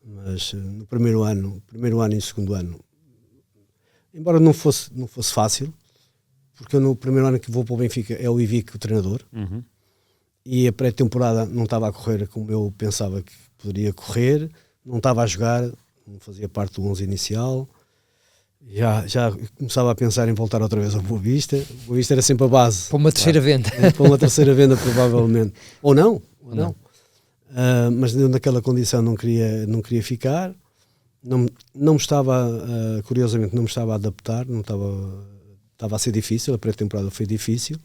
Mas no primeiro ano e no segundo ano, embora não fosse fácil, porque eu no primeiro ano que vou para o Benfica é o Ivic o treinador, e a pré-temporada não estava a correr como eu pensava que poderia correr, não estava a jogar, não fazia parte do 11 inicial, já começava a pensar em voltar outra vez ao Boa Vista. O Boa Vista era sempre a base. Para uma terceira venda. Para uma terceira venda, provavelmente. Ou não. Mas naquela condição não queria ficar. Não me estava, curiosamente, não me estava a adaptar, estava a ser difícil, a pré-temporada foi difícil,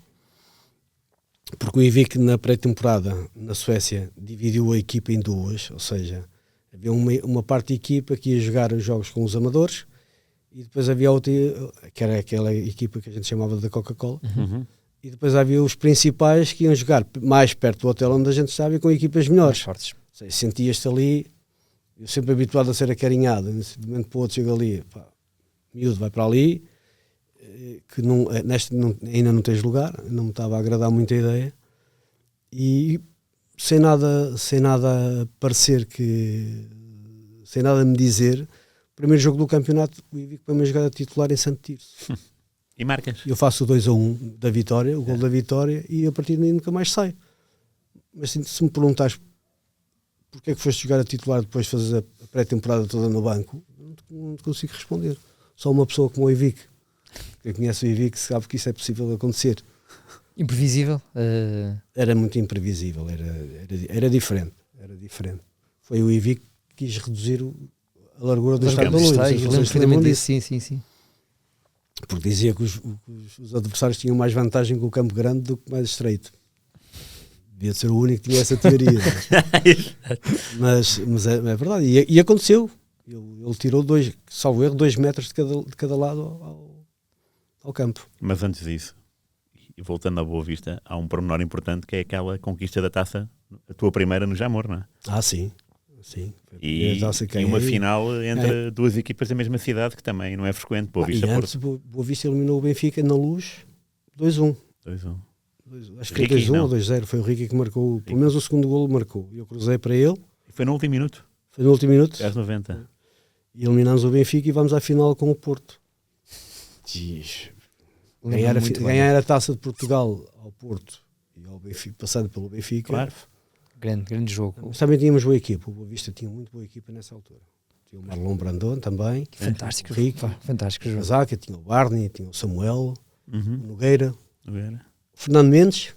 porque o Ivic na pré-temporada na Suécia dividiu a equipa em duas, ou seja, havia uma parte da equipa que ia jogar os jogos com os amadores e depois havia outra, que era aquela equipa que a gente chamava da Coca-Cola, e depois havia os principais que iam jogar mais perto do hotel onde a gente estava e com equipas melhores. Ou seja, sentias-te ali, eu sempre habituado a ser acarinhado, nesse momento para o outro chega ali, pá, miúdo, vai para ali, que ainda não tens lugar, não me estava a agradar muito a ideia, e sem nada parecer que, sem nada me dizer, o primeiro jogo do campeonato, o Ivic para uma jogada titular em Santo Tirso. E marcas? Eu faço o 2-1 da vitória, o gol da vitória, e a partir daí nunca mais saio. Mas se me perguntares porque é que foste jogar a titular depois de fazer a pré-temporada toda no banco, não te consigo responder. Só uma pessoa como o Ivic, que conhece o Ivic, sabe que isso é possível acontecer. Imprevisível? Era muito imprevisível, era diferente. Foi o Ivic que quis reduzir a largura do estádio da Luz. Sim. Porque dizia que os adversários tinham mais vantagem com o campo grande do que mais estreito. Devia ser o único que tinha essa teoria. mas é verdade. E aconteceu. Ele tirou salvo erro, 2 metros de cada lado ao campo. Mas antes disso, e voltando à Boa Vista, há um pormenor importante que é aquela conquista da taça, a tua primeira no Jamor, não é? Sim. E uma final entre duas equipas da mesma cidade, que também não é frequente. Boa Vista, e antes, Boa Vista eliminou o Benfica na Luz 2-1. 2-1. Acho que foi 2-1 ou 2-0. Foi o Ricky que marcou, pelo menos o segundo golo marcou. Eu cruzei para ele. Foi no último minuto. Foi no último minuto. Às 90. E eliminámos o Benfica e vamos à final com o Porto. Ganhar a Taça de Portugal ao Porto e ao Benfica, passado pelo Benfica. Claro. Grande jogo. Mas também tínhamos boa equipa. O Boa Vista tinha muito boa equipa nessa altura. Tinha o Marlon Brandon também. Fantástico. O Rico. Fantástico jogo. Casaca, tinha o Barney, tinha o Samuel, o Nogueira. O Fernando Mendes.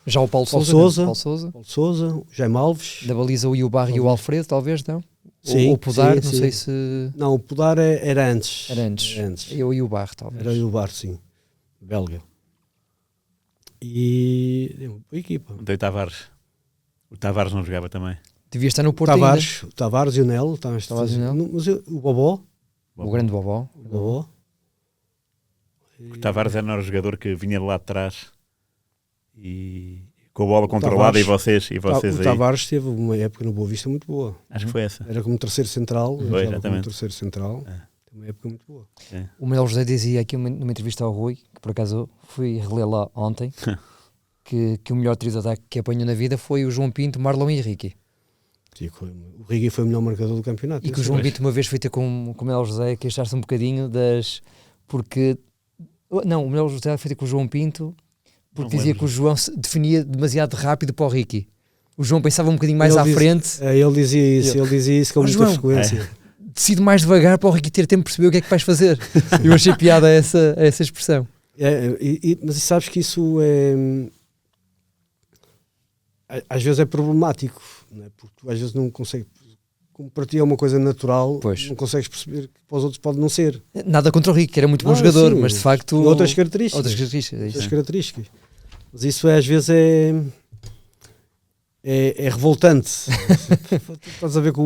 Já o Paulo Paulo Sousa, o Jaime Alves. Da baliza o Iubar e o Alfredo, talvez, não? Sim, ou o Podar, sim. Não sei se... Não, o Podar era antes. Era antes. Eu e o Iubar, talvez. Era o Iubar, sim. Belga. E... boa equipa. Então o Tavares não jogava também? Devia estar no Porto O Tavares e o Nelo. Mas o Bobó. O grande Bobó. O Tavares era o jogador que vinha de lá de trás e com a bola controlada e vocês aí. O Tavares teve uma época no Boa Vista muito boa. Acho que foi essa. Era como terceiro central. É. Uma época muito boa. É. O Manuel José dizia aqui numa entrevista ao Rui, que por acaso fui reler lá ontem, que o melhor trio de ataque que apanhou na vida foi o João Pinto, Marlon e Ricky. O Ricky foi o melhor marcador do campeonato. E que o João Pinto uma vez foi ter com o Manuel José queixar-se um bocadinho porque... Não, o Manuel José foi ter com o João Pinto porque dizia que o João se definia demasiado rápido para o Ricky. O João pensava um bocadinho mais à frente. Ele dizia isso com muita frequência. Decido mais devagar para o Ricky ter tempo de perceber o que é que vais fazer. Eu achei piada a essa expressão. Mas sabes que isso às vezes é problemático, não é? Porque tu às vezes não consegues, como para ti é uma coisa natural, não consegues perceber que para os outros pode não ser. Nada contra o Ricky, que era muito bom jogador, mas de facto... Outras características. Mas isso às vezes é revoltante. Estás a ver que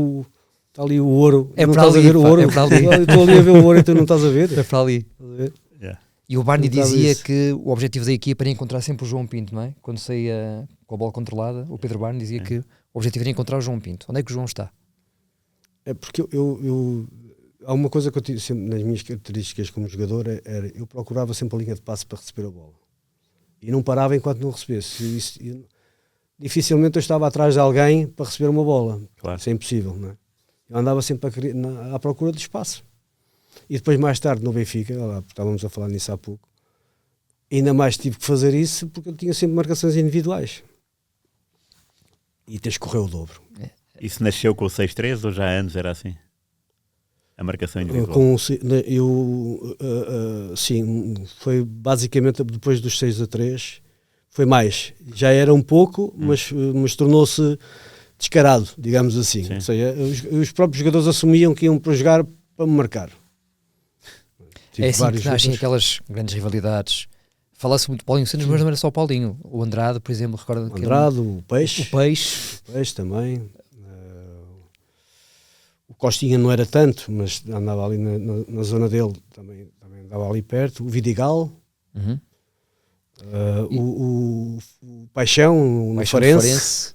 está ali o ouro. É não para estás ali, a ver o ouro. Estou ali a ver o ouro e tu não estás a ver. É para ali. Yeah. E o Barney dizia que o objetivo da equipa era encontrar sempre o João Pinto, não é? Quando saía com a bola controlada, o Pedro Barney dizia que o objetivo era encontrar o João Pinto. Onde é que o João está? É porque há uma coisa que eu tive sempre nas minhas características como jogador, era eu procurava sempre a linha de passe para receber a bola. E não parava enquanto não recebesse. Dificilmente eu estava atrás de alguém para receber uma bola. Claro. Isso é impossível, não é? Eu andava sempre à procura de espaço. E depois, mais tarde, no Benfica, estávamos a falar nisso há pouco, ainda mais tive que fazer isso porque eu tinha sempre marcações individuais. E tens que correr o dobro. Isso nasceu com o 6-3 ou já há anos era assim? A marcação individual? Sim, foi basicamente depois dos 6-3, foi mais. Já era um pouco, mas tornou-se descarado, digamos assim. Sim. Ou seja, os próprios jogadores assumiam que iam para jogar para me marcar. É assim que nascem aquelas grandes rivalidades. Fala-se muito de Paulinho Santos, mas não era só o Paulinho. O Andrade, por exemplo, recorda que o Peixe. O Peixe também. O Costinha não era tanto, mas andava ali na zona dele, também andava ali perto. O Vidigal. O Paixão, o Farense.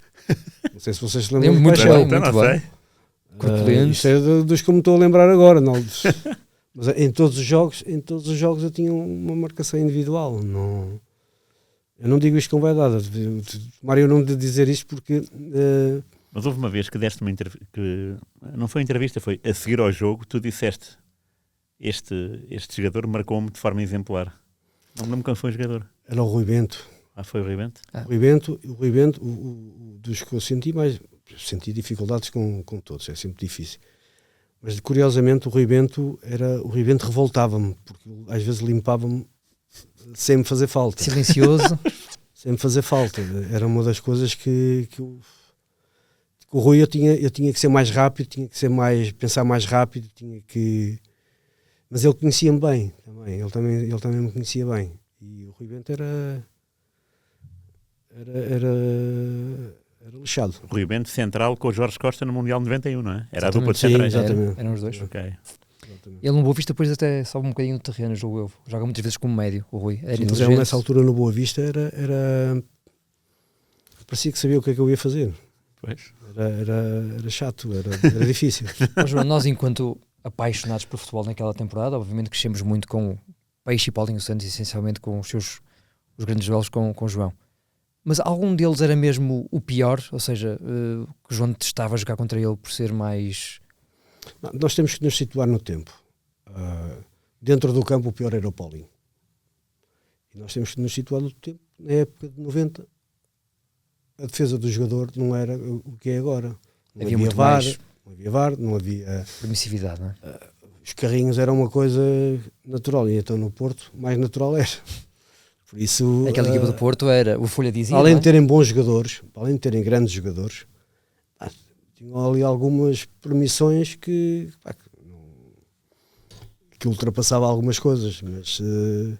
Não sei se vocês se lembram do Paixão. Muito bem. Isto é dos que me estou a lembrar agora. Não. Mas em todos os jogos eu tinha uma marcação individual. Não, eu não digo isto com vaidade. Mário, eu não de dizer isto porque... Mas houve uma vez que deste uma entrevista, que não foi entrevista, foi a seguir ao jogo, tu disseste este jogador marcou-me de forma exemplar. Não me lembro quem foi o jogador. Era o Rui Bento. Foi o Rui Bento? O Rui Bento, dos que eu senti dificuldades com todos, é sempre difícil. Mas curiosamente o Rui Bento revoltava-me, porque às vezes limpava-me sem me fazer falta. Silencioso. Sem me fazer falta. Era uma das coisas que o Rui eu tinha que ser mais rápido, tinha que pensar mais rápido, mas ele conhecia-me bem também. Ele também me conhecia bem. E o Rui Bento era lixado. Rui Bento central com o Jorge Costa no Mundial de 91, não é? Era Exatamente. a dupla de Sim, centrais. exatamente. Eram os dois. Ok. Exatamente. Ele no Boa Vista depois até sobe um bocadinho de terreno, jogo eu. Joga muitas vezes como médio, o Rui. Era Sim, mas ele inteligente. nessa altura no Boa Vista era parecia que sabia o que é que eu ia fazer. Pois. Era chato, era difícil. Mas, João, nós enquanto apaixonados por futebol naquela temporada, obviamente crescemos muito com Peixe e Paulinho Santos, essencialmente com os grandes duelos com o João. Mas algum deles era mesmo o pior? Ou seja, que o João detestava jogar contra ele por ser mais... Não, nós temos que nos situar no tempo. Dentro do campo o pior era o Paulinho. E nós temos que nos situar no tempo. Na época de 90, a defesa do jogador não era o que é agora. Não Havia havia muito VAR, mais não havia VAR, não havia... permissividade, não é? Os carrinhos eram uma coisa natural, e então no Porto mais natural era. Por isso, Aquela equipa do Porto era, o Folha dizia, além não é? de terem bons jogadores, além de terem grandes jogadores, tinham ali algumas permissões que ultrapassava algumas coisas, mas isso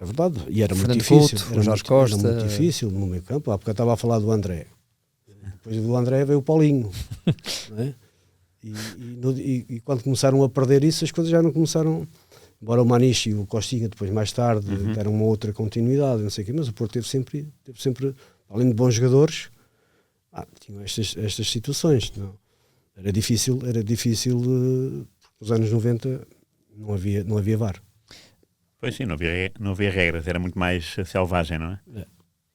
é verdade. E era muito Fernando difícil. Couto, Era Jorge muito, Costa. era muito difícil no meio campo. Há porque eu estava a falar do André. Depois do André veio o Paulinho. Não é? E quando começaram a perder isso, as coisas já não começaram. Embora o Maniche e o Costinha depois mais tarde deram uma outra continuidade, não sei o quê, mas o Porto teve sempre, além de bons jogadores, tinham estas situações. Não? Era difícil, nos anos 90 não havia VAR. Pois sim, não havia regras, era muito mais selvagem, não é?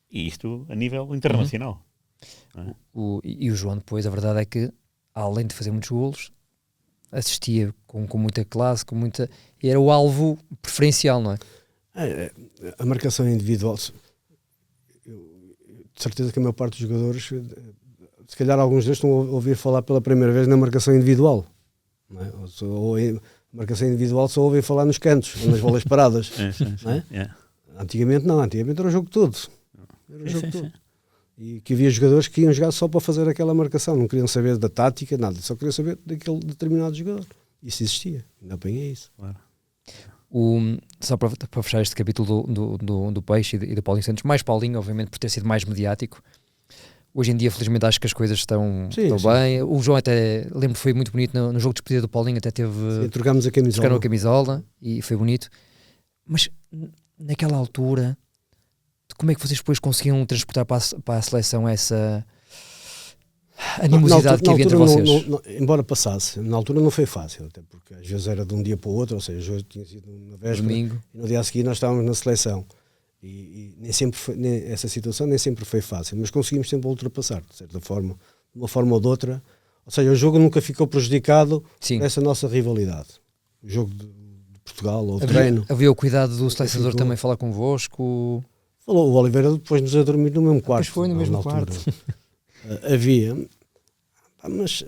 E isto a nível internacional. Não é? E o João depois, a verdade é que, além de fazer muitos golos, assistia com muita classe, e era o alvo preferencial, não é? A marcação individual, de certeza que a maior parte dos jogadores, se calhar alguns deles estão a ouvir falar pela primeira vez na marcação individual, não é? Ou a marcação individual só ouvem falar nos cantos, ou nas bolas paradas. Não é? Yeah. Antigamente não, antigamente era o jogo todo. Era o jogo todo. E que havia jogadores que iam jogar só para fazer aquela marcação, não queriam saber da tática, nada, só queriam saber daquele determinado jogador. Isso existia, ainda bem é isso. Claro. Só para fechar este capítulo do Peixe e do Paulinho Santos, mais Paulinho, obviamente, por ter sido mais mediático. Hoje em dia, felizmente, acho que as coisas estão bem. O João até, lembro que foi muito bonito no jogo de despedida do Paulinho, até teve... Sim, trocámos a camisola. Trocaram a camisola e foi bonito. Mas naquela altura, como é que vocês depois conseguiam transportar para a seleção essa animosidade que havia entre vocês? Embora passasse, na altura não foi fácil, até porque às vezes era de um dia para o outro, ou seja, hoje tinha sido na véspera, Domingo. E no dia a seguir nós estávamos na seleção. E nem sempre essa situação nem sempre foi fácil, mas conseguimos sempre ultrapassar, de certa forma, de uma forma ou de outra. Ou seja, o jogo nunca ficou prejudicado por essa nossa rivalidade. O jogo de Portugal, ou o treino. Havia o cuidado do selecionador também falar convosco? Falou, o Oliveira depois nos a dormir no mesmo quarto. Pois foi, no mesmo quarto. Havia, mas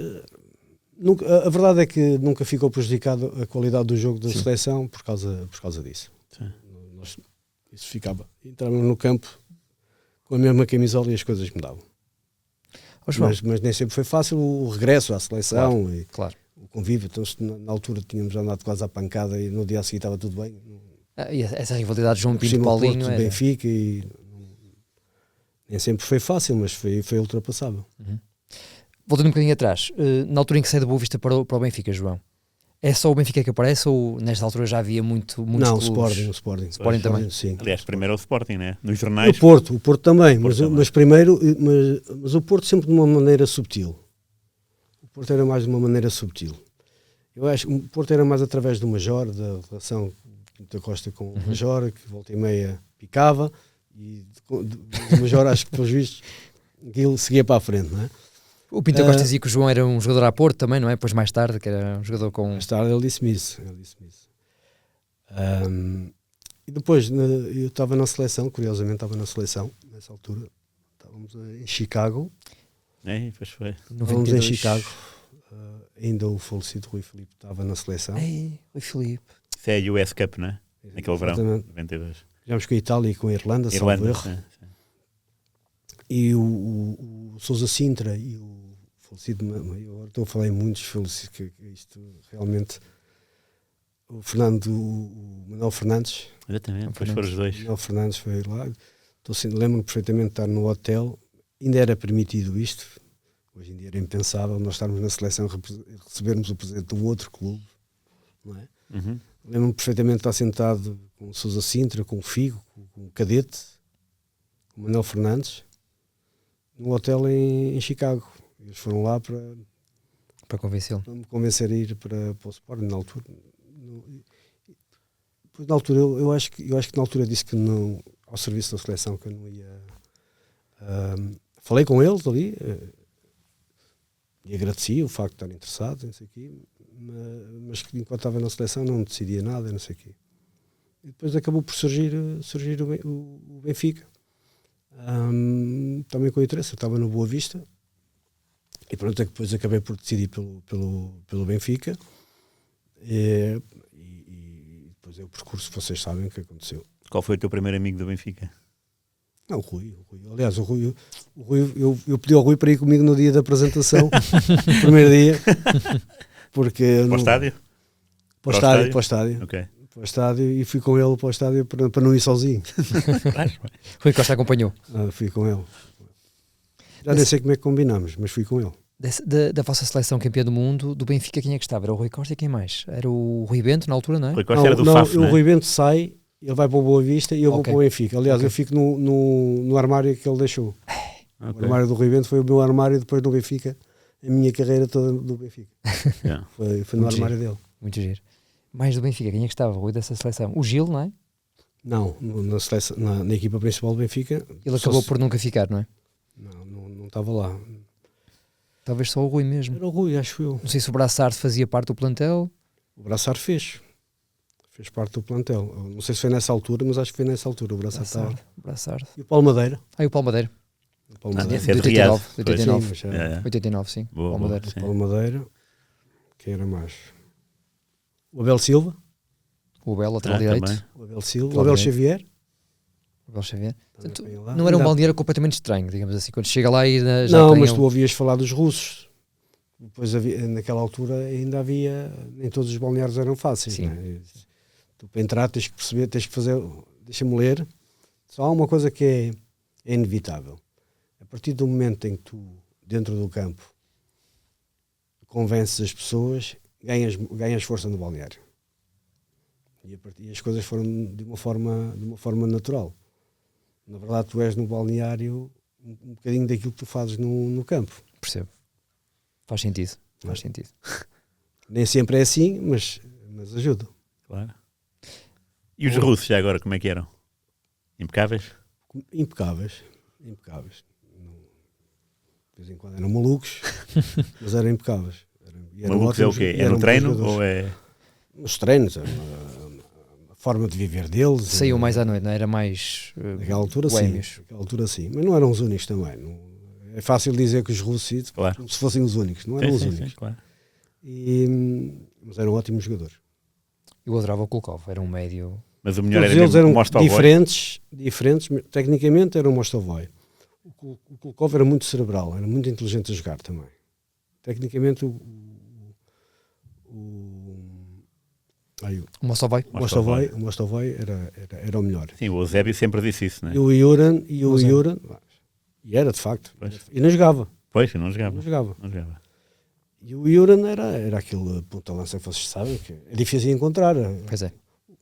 a verdade é que nunca ficou prejudicado a qualidade do jogo da seleção por causa disso. Isso ficava. Entrávamos no campo com a mesma camisola e as coisas mudavam. Mas nem sempre foi fácil o regresso à seleção e o convívio. Então, na altura tínhamos andado quase à pancada e no dia a seguir estava tudo bem. E essa rivalidade João Pinto e Paulinho era... Benfica e nem sempre foi fácil, mas foi ultrapassável. Voltando um bocadinho atrás, na altura em que sai do Boa Vista para o Benfica, João, é só o Benfica que aparece ou nesta altura já havia muitos não, clubes? O Sporting também. Sim. Aliás, primeiro é o Sporting, né? Nos jornais. O Porto também, mas primeiro, mas o Porto sempre de uma maneira subtil. O Porto era mais de uma maneira subtil. Eu acho que o Porto era mais através do Major, da relação da Costa com o Major, que volta e meia picava, e do Major acho que pelos vistos aquilo seguia para a frente, não é? O Pinto Costa dizia que o João era um jogador a Porto também, não é? Depois mais tarde, que era um jogador com... Mais tarde ele disse-me isso. E depois eu estava na seleção, curiosamente estava na seleção, nessa altura. Estávamos em Chicago. Pois foi. Estávamos em Chicago. Ainda o falecido Rui Filipe estava na seleção. Rui Filipe. Isso é a US Cup, não é? Naquele verão, 92. Jogámos com a Itália e com a Irlanda, salvo erro. E o Sousa Sintra e o falecido, eu estou a falar em muitos falecidos, que isto realmente, o Manuel Fernandes. Exatamente, depois foram os dois. O Manuel Fernandes foi lá, lembro-me perfeitamente de estar no hotel ainda era permitido isto. Hoje em dia era impensável nós estarmos na seleção e recebermos o presidente de um outro clube, não é? Uhum. Lembro-me perfeitamente de estar sentado com o Sousa Sintra, com o Figo, com o Cadete, com o Manuel Fernandes, num hotel em Chicago. Eles foram lá Para convencê-lo. para me convencer a ir para o Sporting na altura. Depois, na altura, eu acho que na altura disse que não, ao serviço da seleção, que eu não ia. Falei com eles ali e agradeci o facto de estarem interessados, não sei o quê, mas que enquanto estava na seleção não decidia nada, não sei o quê. E depois acabou por surgir o Benfica. Também com interesse, eu estava no Boa Vista e pronto, é que depois acabei por decidir pelo Benfica e depois é o percurso, vocês sabem o que aconteceu. Qual foi o teu primeiro amigo do Benfica? Não, o Rui. Aliás, o Rui eu pedi ao Rui para ir comigo no dia da apresentação, no primeiro dia, porque Para o estádio? Para o estádio. Ok. Para o estádio, e fui com ele para o estádio para não ir sozinho. Rui Costa acompanhou. Fui com ele. Já nem sei como é que combinámos, mas fui com ele. Da vossa seleção campeã do mundo, do Benfica, quem é que estava? Era o Rui Costa e quem mais? Era o Rui Bento, na altura, não é? Rui Costa era do FAF, não é? O Rui Bento sai, ele vai para o Boa Vista e eu vou Ok. para o Benfica. Aliás, Ok. eu fico no armário que ele deixou. O Ok. armário do Rui Bento foi o meu armário depois do Benfica, a minha carreira toda do Benfica. Yeah. Foi no Muito armário dele. Muito giro. Mais do Benfica, quem é que estava? Rui dessa seleção? O Gil, não é? Não, na, seleção, na equipa principal do Benfica. Ele acabou por nunca ficar, não é? Não estava lá. Talvez só o Rui mesmo. Era o Rui, acho eu. Não sei se o Braçard fazia parte do plantel. O Braçar fez parte do plantel. Eu não sei se foi nessa altura, mas acho que foi nessa altura. O Braçar estava. Braçard. E o Palmadeira. E o Palmadeira. O Palmadeira. Esse é de 89. Riad. 89. Sim, mas já- Yeah, yeah. 89, sim. Boa, Palmadeira. boa. Sim. Palmadeira. Quem era mais? O Abel Silva. O Abel, lateral direito. Também. O Abel Silva. Claro, o Abel é. Xavier. O Abel Xavier. Também Portanto, foi lá. não era um Ainda- balneário completamente estranho, digamos assim. Quando chega lá e já Não, tem mas um- tu ouvias falar dos russos. Depois naquela altura ainda havia, nem todos os balneários eram fáceis. Sim. Né? Tu para entrar tens que perceber, tens que fazer, deixa-me ler, só há uma coisa que é inevitável. A partir do momento em que tu, dentro do campo, convences as pessoas, ganhas força no balneário. E as coisas foram de uma forma natural. Na verdade, tu és no balneário um bocadinho daquilo que tu fazes no campo. Percebo. Faz sentido. Faz É. sentido. Nem sempre é assim, mas ajuda. Claro. E os russos, já agora, como é que eram? Impecáveis? Impecáveis. De vez em quando eram malucos, mas eram impecáveis. Eram Malucos é o ótimos- quê? É eram no treino jogadores. ou é... Nos treinos, a forma de viver deles. Saiu mais à noite, não é? Era mais Naquela altura boémios. sim. Naquela altura sim. Mas não eram os únicos também. É fácil dizer que os russos, Claro. como se fossem os únicos. Não eram Sim, os sim, únicos. sim, claro. Mas eram ótimos jogadores. Eu adorava o Kulkov, era um médio. Mas o melhor Todos era eles mesmo eram o Mostovoi. diferentes, tecnicamente era o Mostovoi. O Kulkov era muito cerebral, era muito inteligente a jogar também. Tecnicamente o O Mostovoi. Mostovoi era o melhor. Sim, o Eusébio sempre disse isso, não é? E o Juran, e era de facto, Pois. e não jogava, Pois, eu não jogava. não jogava. Não jogava. E o Juran era aquele ponta-lança que vocês sabem, que é difícil de encontrar. Pois é.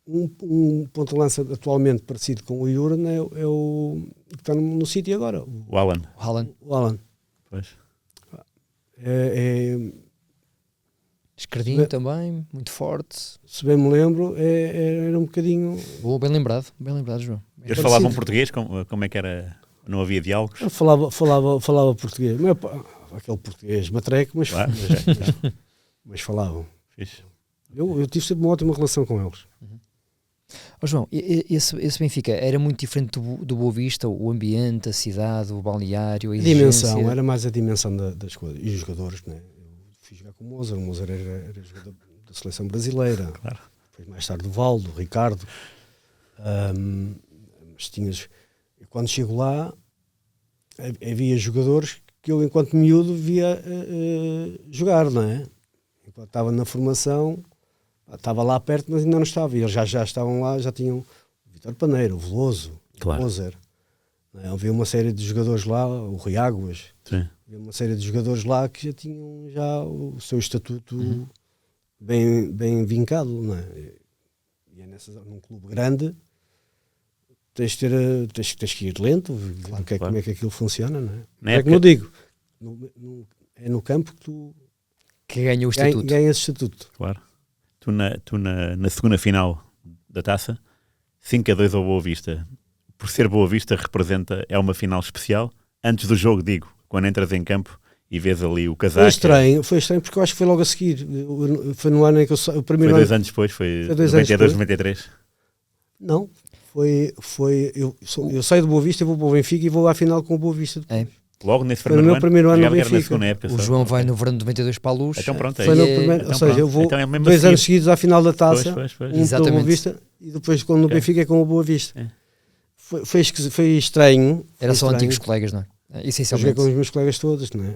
Um ponta-lança atualmente parecido com o Juran é o que está no City agora, O Alan. O Haaland. o Alan. Pois. Esquerdinho também, muito forte. Se bem me lembro, era um bocadinho. Boa, bem lembrado, João. Bem Eles Parecido. falavam português? Como é que era? Não havia diálogos? Eu falava português, mas, aquele português matreco, mas, Claro. mas falavam. Fixe. Eu tive sempre uma ótima relação com eles. Ó João, esse Benfica era muito diferente do Boa Vista, o ambiente, a cidade, o balneário, a A exigência. dimensão, era mais a dimensão das coisas. E os jogadores, né? Eu fui jogar com o Mozart era jogador da seleção brasileira. Claro. Depois mais tarde o Valdo, o Ricardo. Mas tinhas... Quando chego lá, havia jogadores que eu, enquanto miúdo, via jogar, não é? Enquanto estava na formação, estava lá perto, mas ainda não estava. E eles já estavam lá, já tinham o Vítor Paneiro, o Veloso, Claro. o Moser. Não é? Havia uma série de jogadores lá, o Rui Águas, Sim. havia uma série de jogadores lá que já tinham já o seu estatuto bem vincado, não é? E é num clube grande tens que ir lento, ver claro. como é que aquilo funciona, não é? Na É época- como eu digo, é no campo que tu Que ganha o estatuto. ganhas estatuto. Claro. Tu na segunda final da taça, 5-2 ao Boa Vista. Por ser Boa Vista, é uma final especial. Antes do jogo, digo, quando entras em campo e vês ali o casaco. Foi estranho porque eu acho que foi logo a seguir. Foi no ano em que o primeiro Foi 2 ano. anos depois, foi Foi 2 anos 92, depois. 93. Não, eu saio do Boa Vista e vou para o Benfica e vou à final com o Boa Vista. É. Logo nesse Foi no meu primeiro ano no jogava que era na Benfica. segunda época. O só. João vai Ok. no verão de 92 para a Luz. Então pronto, é Foi isso. no primeiro, Então ou seja, pronto. eu vou Então é mesmo 2 a seguir. anos seguidos à final da taça, Pois. um pelo Exatamente. Boa Vista e depois quando no Ok. Benfica é com o Boa Vista. É. Foi estranho. Era só foi antigos estranho. colegas, não é? Eu joguei Essencialmente. com os meus colegas todos, não é?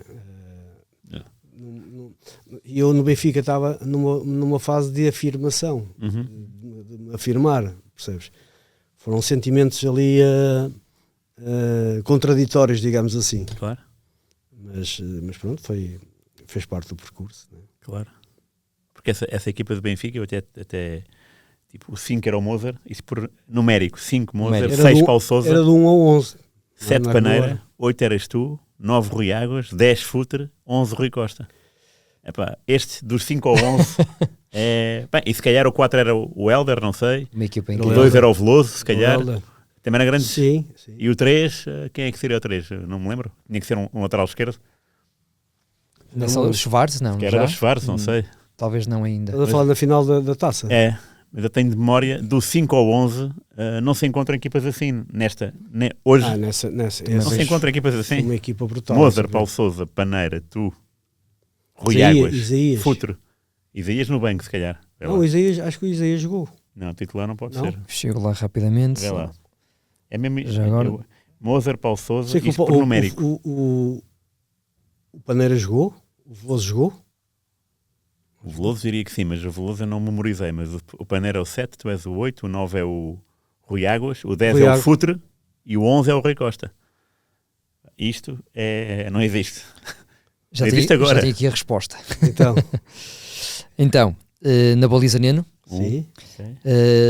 E eu no Benfica estava numa fase de afirmação, de me afirmar, percebes? Foram sentimentos ali contraditórios, digamos assim. Claro, Mas pronto, fez parte do percurso. Não é? claro. Porque essa equipa do Benfica, eu até tipo, o 5 era o Mozart, isso por numérico, 5 Mozart, Numérico. 6 Paulo Sousa, Era de 1 ao 11. 7 Não é Paneira, 8 eras tu, 9 Rui Águas, 10 Futre, 11 Rui Costa. Epá, este dos 5 ao 11 é... Bem, e se calhar o 4 era o Helder, não sei. Uma equipa Era O incrível. 2 era o Veloso, se calhar. Helder. Também era grande. Sim. E o 3, quem é que seria o 3? Não me lembro. Tinha que ser um lateral esquerdo. Nessa Schwarz, não. Que era já? o Schwarz, não sei. Talvez não ainda. Estás a falar na final da taça? É, mas eu tenho de memória, do 5 ao 11, não se encontram equipas assim. Hoje Nessa não se encontram equipas assim. Uma equipa brutal. Mozart, Paulo Sousa, Paneira, tu, Rui Isaías, Águas, Isaías. Futre. Isaías no banco, se calhar. Vê Não, lá. acho que o Isaías jogou. Não, titular não pode Não? ser. Chego lá rapidamente. Vê lá. É mesmo. Já agora? Mozart, Paulo Sousa, Sei que isto por numérico. o Paneira jogou, o Veloso jogou. O Veloso diria que sim, mas o Veloso eu não memorizei. Mas o Paneira é o 7, tu és o 8, o 9 é o Rui Águas, o 10 Rui é o Águas. Futre e o 11 é o Rui Costa. Isto não existe. Já Existe tenho, agora. já tenho aqui a resposta. Então, Então, na baliza Neno, sim.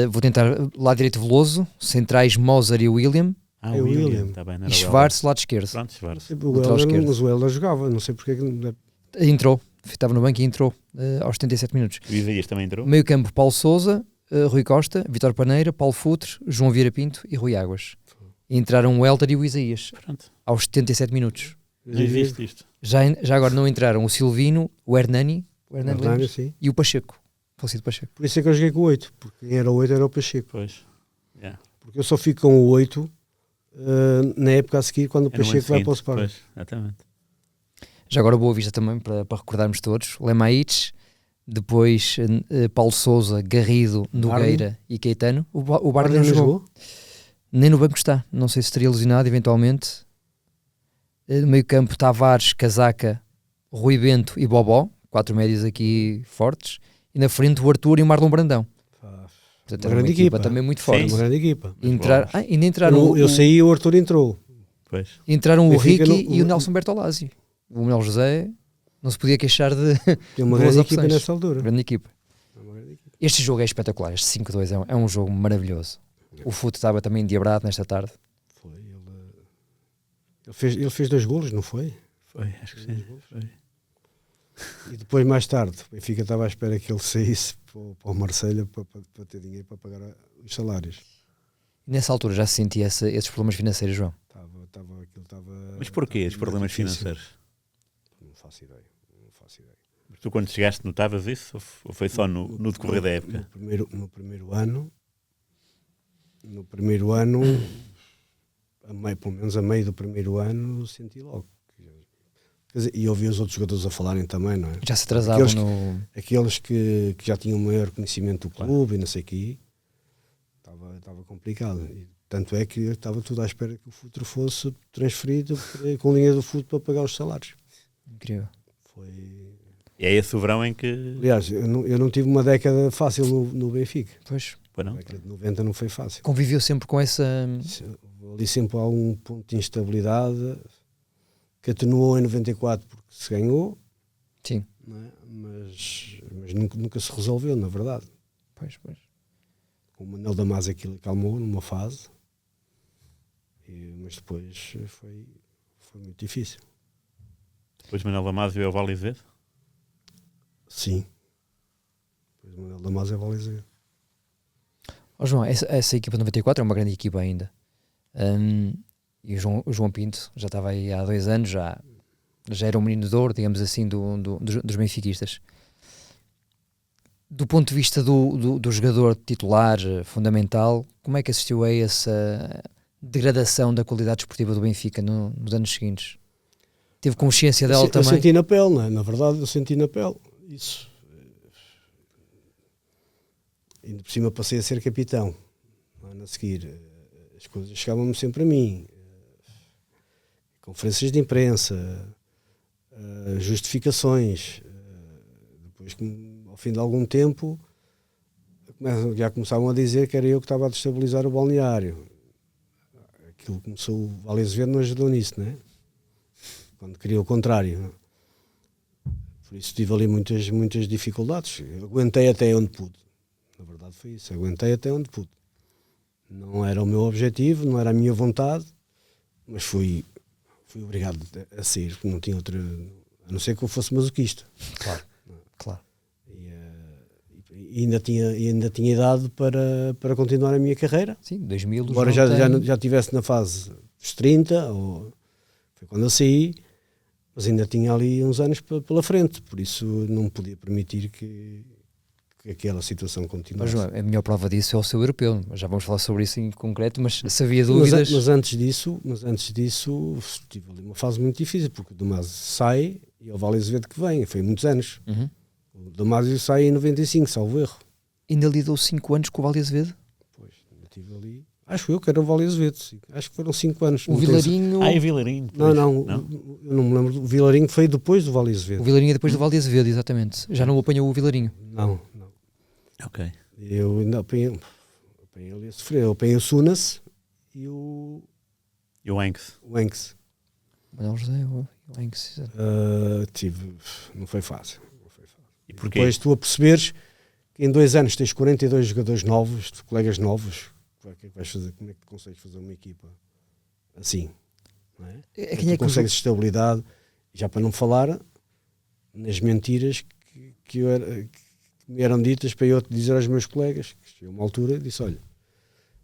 vou tentar lado direito Veloso, centrais Mozart e William, Ah, É o o William. William. Tá bem, não e era o Schwarz lado esquerdo. Helder. Pronto, Schwarz. O Lateral Helder, esquerdo. mas o Helder jogava, não sei porque é que... Entrou, estava no banco e entrou aos 77 minutos. O Isaías também entrou. Meio campo, Paulo Sousa, Rui Costa, Vítor Paneira, Paulo Futre, João Vieira Pinto e Rui Águas. E entraram o Helder e o Isaías Pronto. aos 77 minutos. Não existe isto. Já agora não entraram o Silvino, o Hernani lembras? Sim. E o Pacheco, falecido Pacheco. Por isso é que eu joguei com o 8, porque quem era o 8 era o Pacheco. Pois. Yeah. Porque eu só fico com o 8 na época a seguir, quando o Era no ano Pacheco vai seguinte. para o Sporting. Pois, exatamente. Já agora o Boa Vista também, para recordarmos todos. Lemaites, depois Paulo Sousa, Garrido, Nogueira e Caetano. O Barney não jogou. Nem no banco está. Não sei se estaria lesionado eventualmente. No meio campo, Tavares, Casaca, Rui Bento e Bobó. 4 médios aqui fortes. E na frente o Arthur e o Marlon Brandão. Portanto, era uma grande equipa equipa. também muito Sim. forte. Uma grande equipa. Ainda entraram Eu saí e o Arthur entrou. Pois. entraram o Benfica Ricky no- e o Nelson Bertolazzi. O Manuel José não se podia queixar de Tem uma boas grande opções. equipa nessa altura. Grande equipa. É uma grande equipa. Este jogo é espetacular. Este 5-2 é um jogo maravilhoso. O Fute estava também endiabrado nesta tarde. Foi, ele fez 2 golos, não foi? Foi, acho que sim. Foi. E depois, mais tarde, o Benfica estava à espera que ele saísse para o Marselha para ter dinheiro para pagar os salários. E nessa altura já se sentia esses problemas financeiros, João. Aquilo estava... Mas porquê os problemas difícil. financeiros? Não faço ideia. Mas tu quando chegaste notavas isso ou foi só no decorrer da época? No primeiro ano, pelo menos a meio do primeiro ano, senti logo. Quer dizer, e ouvi os outros jogadores a falarem também, não é? Já se atrasavam Aqueles Aqueles que já tinham maior conhecimento do clube e não sei o quê, estava complicado. E tanto é que estava tudo à espera que o Futre fosse transferido com linha do Futre para pagar os salários. Incrível. Foi... E é esse o verão em que... Aliás, eu não tive uma década fácil no Benfica. Pois. Pô, não? A década de 90 não foi fácil. Conviveu sempre com essa... ali sempre há um ponto de instabilidade que atenuou em 94 porque se ganhou, Sim. não é? Mas nunca se resolveu, na verdade. Pois. Com o Manuel Damasio aquilo acalmou numa fase, mas depois foi muito difícil. Depois Manuel Damasio é o Vale Azevedo? Sim. Depois o Manuel Damasio é o Vale Azevedo. João, essa equipa de 94 é uma grande equipa ainda. E o João Pinto já estava aí há 2 anos, já era um menino de ouro, digamos assim, dos benfiquistas. Do ponto de vista do jogador titular fundamental, como é que assistiu a essa degradação da qualidade desportiva do Benfica nos anos seguintes? Teve consciência dela também? Eu senti na pele, não é? Na verdade eu senti na pele isso. Ainda por cima passei a ser capitão. A seguir, as coisas chegavam-me sempre a mim. Conferências de imprensa, justificações. Depois, ao fim de algum tempo, já começavam a dizer que era eu que estava a destabilizar o balneário. Aquilo começou, o Vale Azevedo não ajudou nisso, não é? Quando queria o contrário. Não? Por isso tive ali muitas dificuldades. Eu aguentei até onde pude. Na verdade foi isso, aguentei até onde pude. Não era o meu objetivo, não era a minha vontade, mas fui obrigado a sair, porque não tinha outra, a não ser que eu fosse masoquista. Claro. E ainda tinha idade para continuar a minha carreira. Sim, 2000. Agora já estivesse na fase dos 30, foi quando eu saí, mas ainda tinha ali uns anos pela frente, por isso não podia permitir que aquela situação continuasse. Mas a melhor prova disso é o seu europeu. Já vamos falar sobre isso em concreto, mas se havia dúvidas... Mas antes disso tive ali uma fase muito difícil, porque o Damasio sai e é o Vale Azevedo que vem, foi muitos anos. Uhum. O Damasio sai em 95, salvo erro. Ainda lidou 5 anos com o Vale Azevedo? Pois, ainda tive ali... Acho eu que era o Vale Azevedo, acho que foram 5 anos. O Vilarinho... o Vilarinho. Não, eu não me lembro. O Vilarinho foi depois do Vale Azevedo. O Vilarinho é depois do Vale Azevedo, exatamente. Já não apanhou o Vilarinho. Não. Ok. Eu ainda apanhei ali a sofrer. Eu apanhei o Sunas e o Enks. Manuel José, o Enks. Não foi fácil. E porquê? Depois tu a perceberes que em 2 anos tens 42 jogadores novos, colegas novos, o que é que vais fazer? Como é que consegues fazer uma equipa assim? Não é? Quem é que consegues estabilidade, já para não falar nas mentiras que me eram ditas para eu dizer aos meus colegas, que chegou uma altura e disse, olha,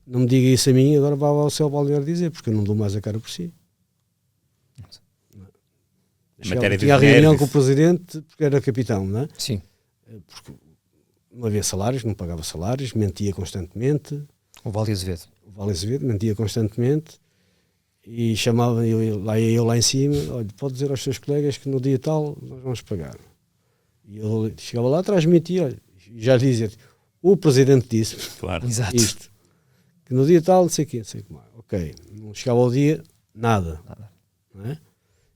não me diga isso a mim, agora vá ao céu balneário dizer, porque eu não dou mais a cara por si. Tinha a reunião com o presidente porque era capitão, não é? Sim. Porque não havia salários, não pagava salários, mentia constantemente. O Vale Azevedo. O Vale Azevedo mentia constantemente e chamava eu lá em cima, olha, pode dizer aos seus colegas que no dia tal nós vamos pagar. E ele chegava lá, transmitia, olha, já dizia, o presidente disse claro. Exato. Isto, que no dia tal, não sei o quê, não sei como é. Ok, não chegava ao dia, nada. Não é?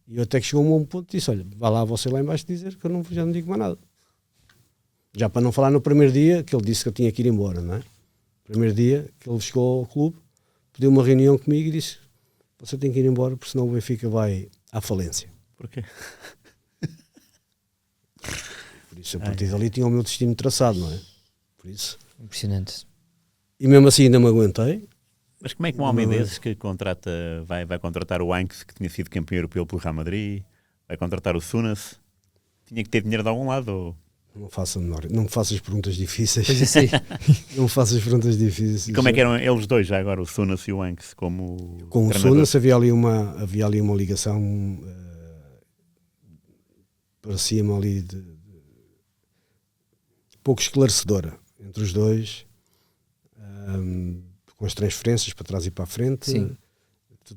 E eu até que chegou a um ponto e disse, olha, vá lá você lá embaixo dizer que eu já não digo mais nada. Já para não falar no primeiro dia, que ele disse que eu tinha que ir embora, não é? Primeiro dia que ele chegou ao clube, pediu uma reunião comigo e disse, você tem que ir embora porque senão o Benfica vai à falência. Porquê? Por isso, a partir dali tinha o meu destino traçado, não é? Por isso. Impressionante. E mesmo assim ainda me aguentei. Mas como é que um homem desses que vai contratar o Enks, que tinha sido campeão europeu pelo Real Madrid, vai contratar o Sunas, tinha que ter dinheiro de algum lado? Ou... Não me faças perguntas difíceis. Pois é, sim. Não me faças perguntas difíceis. E como é que eram eles dois já agora, o Sunas e o Enks, como com o Sunas havia ali uma ligação parecia-me ali de pouco esclarecedora entre os dois, com as transferências para trás e para a frente. Sim.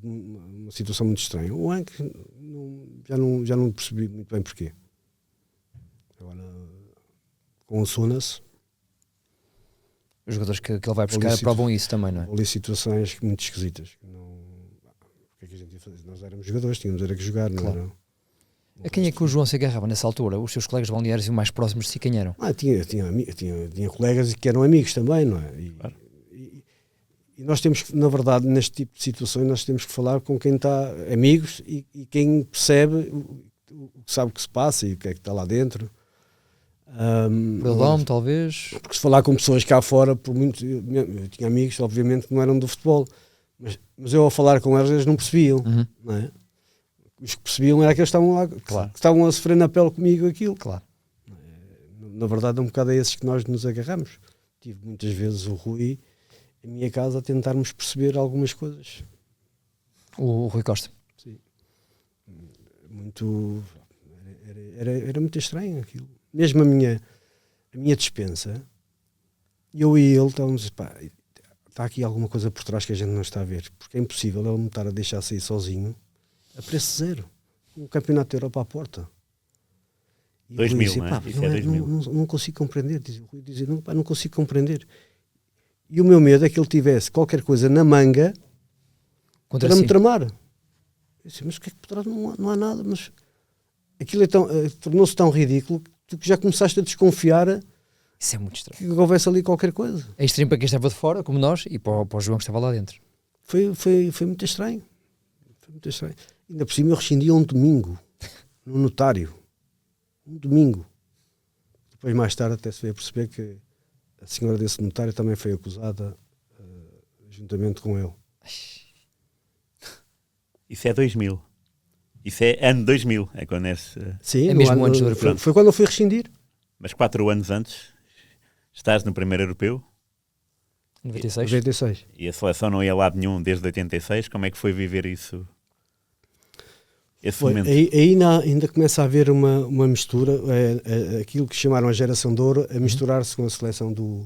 Uma situação muito estranha. O Enks já não percebi muito bem porquê. Agora, com o Sunas, os jogadores que ele vai buscar provam isso também, não é? Ali situações muito esquisitas. O que é que a gente ia fazer? Nós éramos jogadores, tínhamos que jogar, não claro. era? A quem é que o João se agarrava nessa altura? Os seus colegas balneários e mais próximos de si, quem eram? Tinha colegas que eram amigos também, não é? Claro. E nós temos que, na verdade, neste tipo de situações, nós temos que falar com quem está, amigos, e quem percebe, sabe o que se passa e o que é que está lá dentro. Perdão, talvez. Porque se falar com pessoas cá fora, por muito, eu tinha amigos, obviamente, que não eram do futebol, mas eu ao falar com eles não percebiam, não é? Os que percebiam era que eles estavam lá, Claro. que estavam a sofrer na pele comigo aquilo. Claro. Na verdade, é um bocado a esses que nós nos agarramos. Tive muitas vezes o Rui em minha casa a tentarmos perceber algumas coisas. O Rui Costa. Sim. Muito... Era muito estranho aquilo. Mesmo a minha despensa, eu e ele estávamos, pá, está aqui alguma coisa por trás que a gente não está a ver, porque é impossível ele me estar a deixar sair sozinho a preço zero, um campeonato da Europa à porta. E 2000, dizia, não é? pá, Isso é 2000. não consigo compreender, dizia, o Rui dizia, não consigo compreender. E o meu medo é que ele tivesse qualquer coisa na manga Contra para si. me tramar. Eu disse, mas o que é que por trás não há nada, mas aquilo tornou-se tão ridículo que tu já começaste a desconfiar Isso é muito estranho. que houvesse ali qualquer coisa. É estranho para quem estava de fora, como nós, e para o João que estava lá dentro. Foi muito estranho. Foi muito estranho. Ainda por cima eu rescindia um domingo, no notário. Um domingo. Depois, mais tarde, até se veio a perceber que a senhora desse notário também foi acusada juntamente com ele. Isso é 2000. Isso é ano 2000. É quando Sim, É no mesmo ano- antes do europeu. foi quando eu fui rescindir. Mas 4 anos antes, estás no primeiro europeu 96. 96. e a seleção não ia a lado nenhum desde 86. Como é que foi viver isso? Esse Foi. momento? Aí ainda começa a haver uma mistura, aquilo que chamaram a geração de ouro, a misturar-se com a seleção do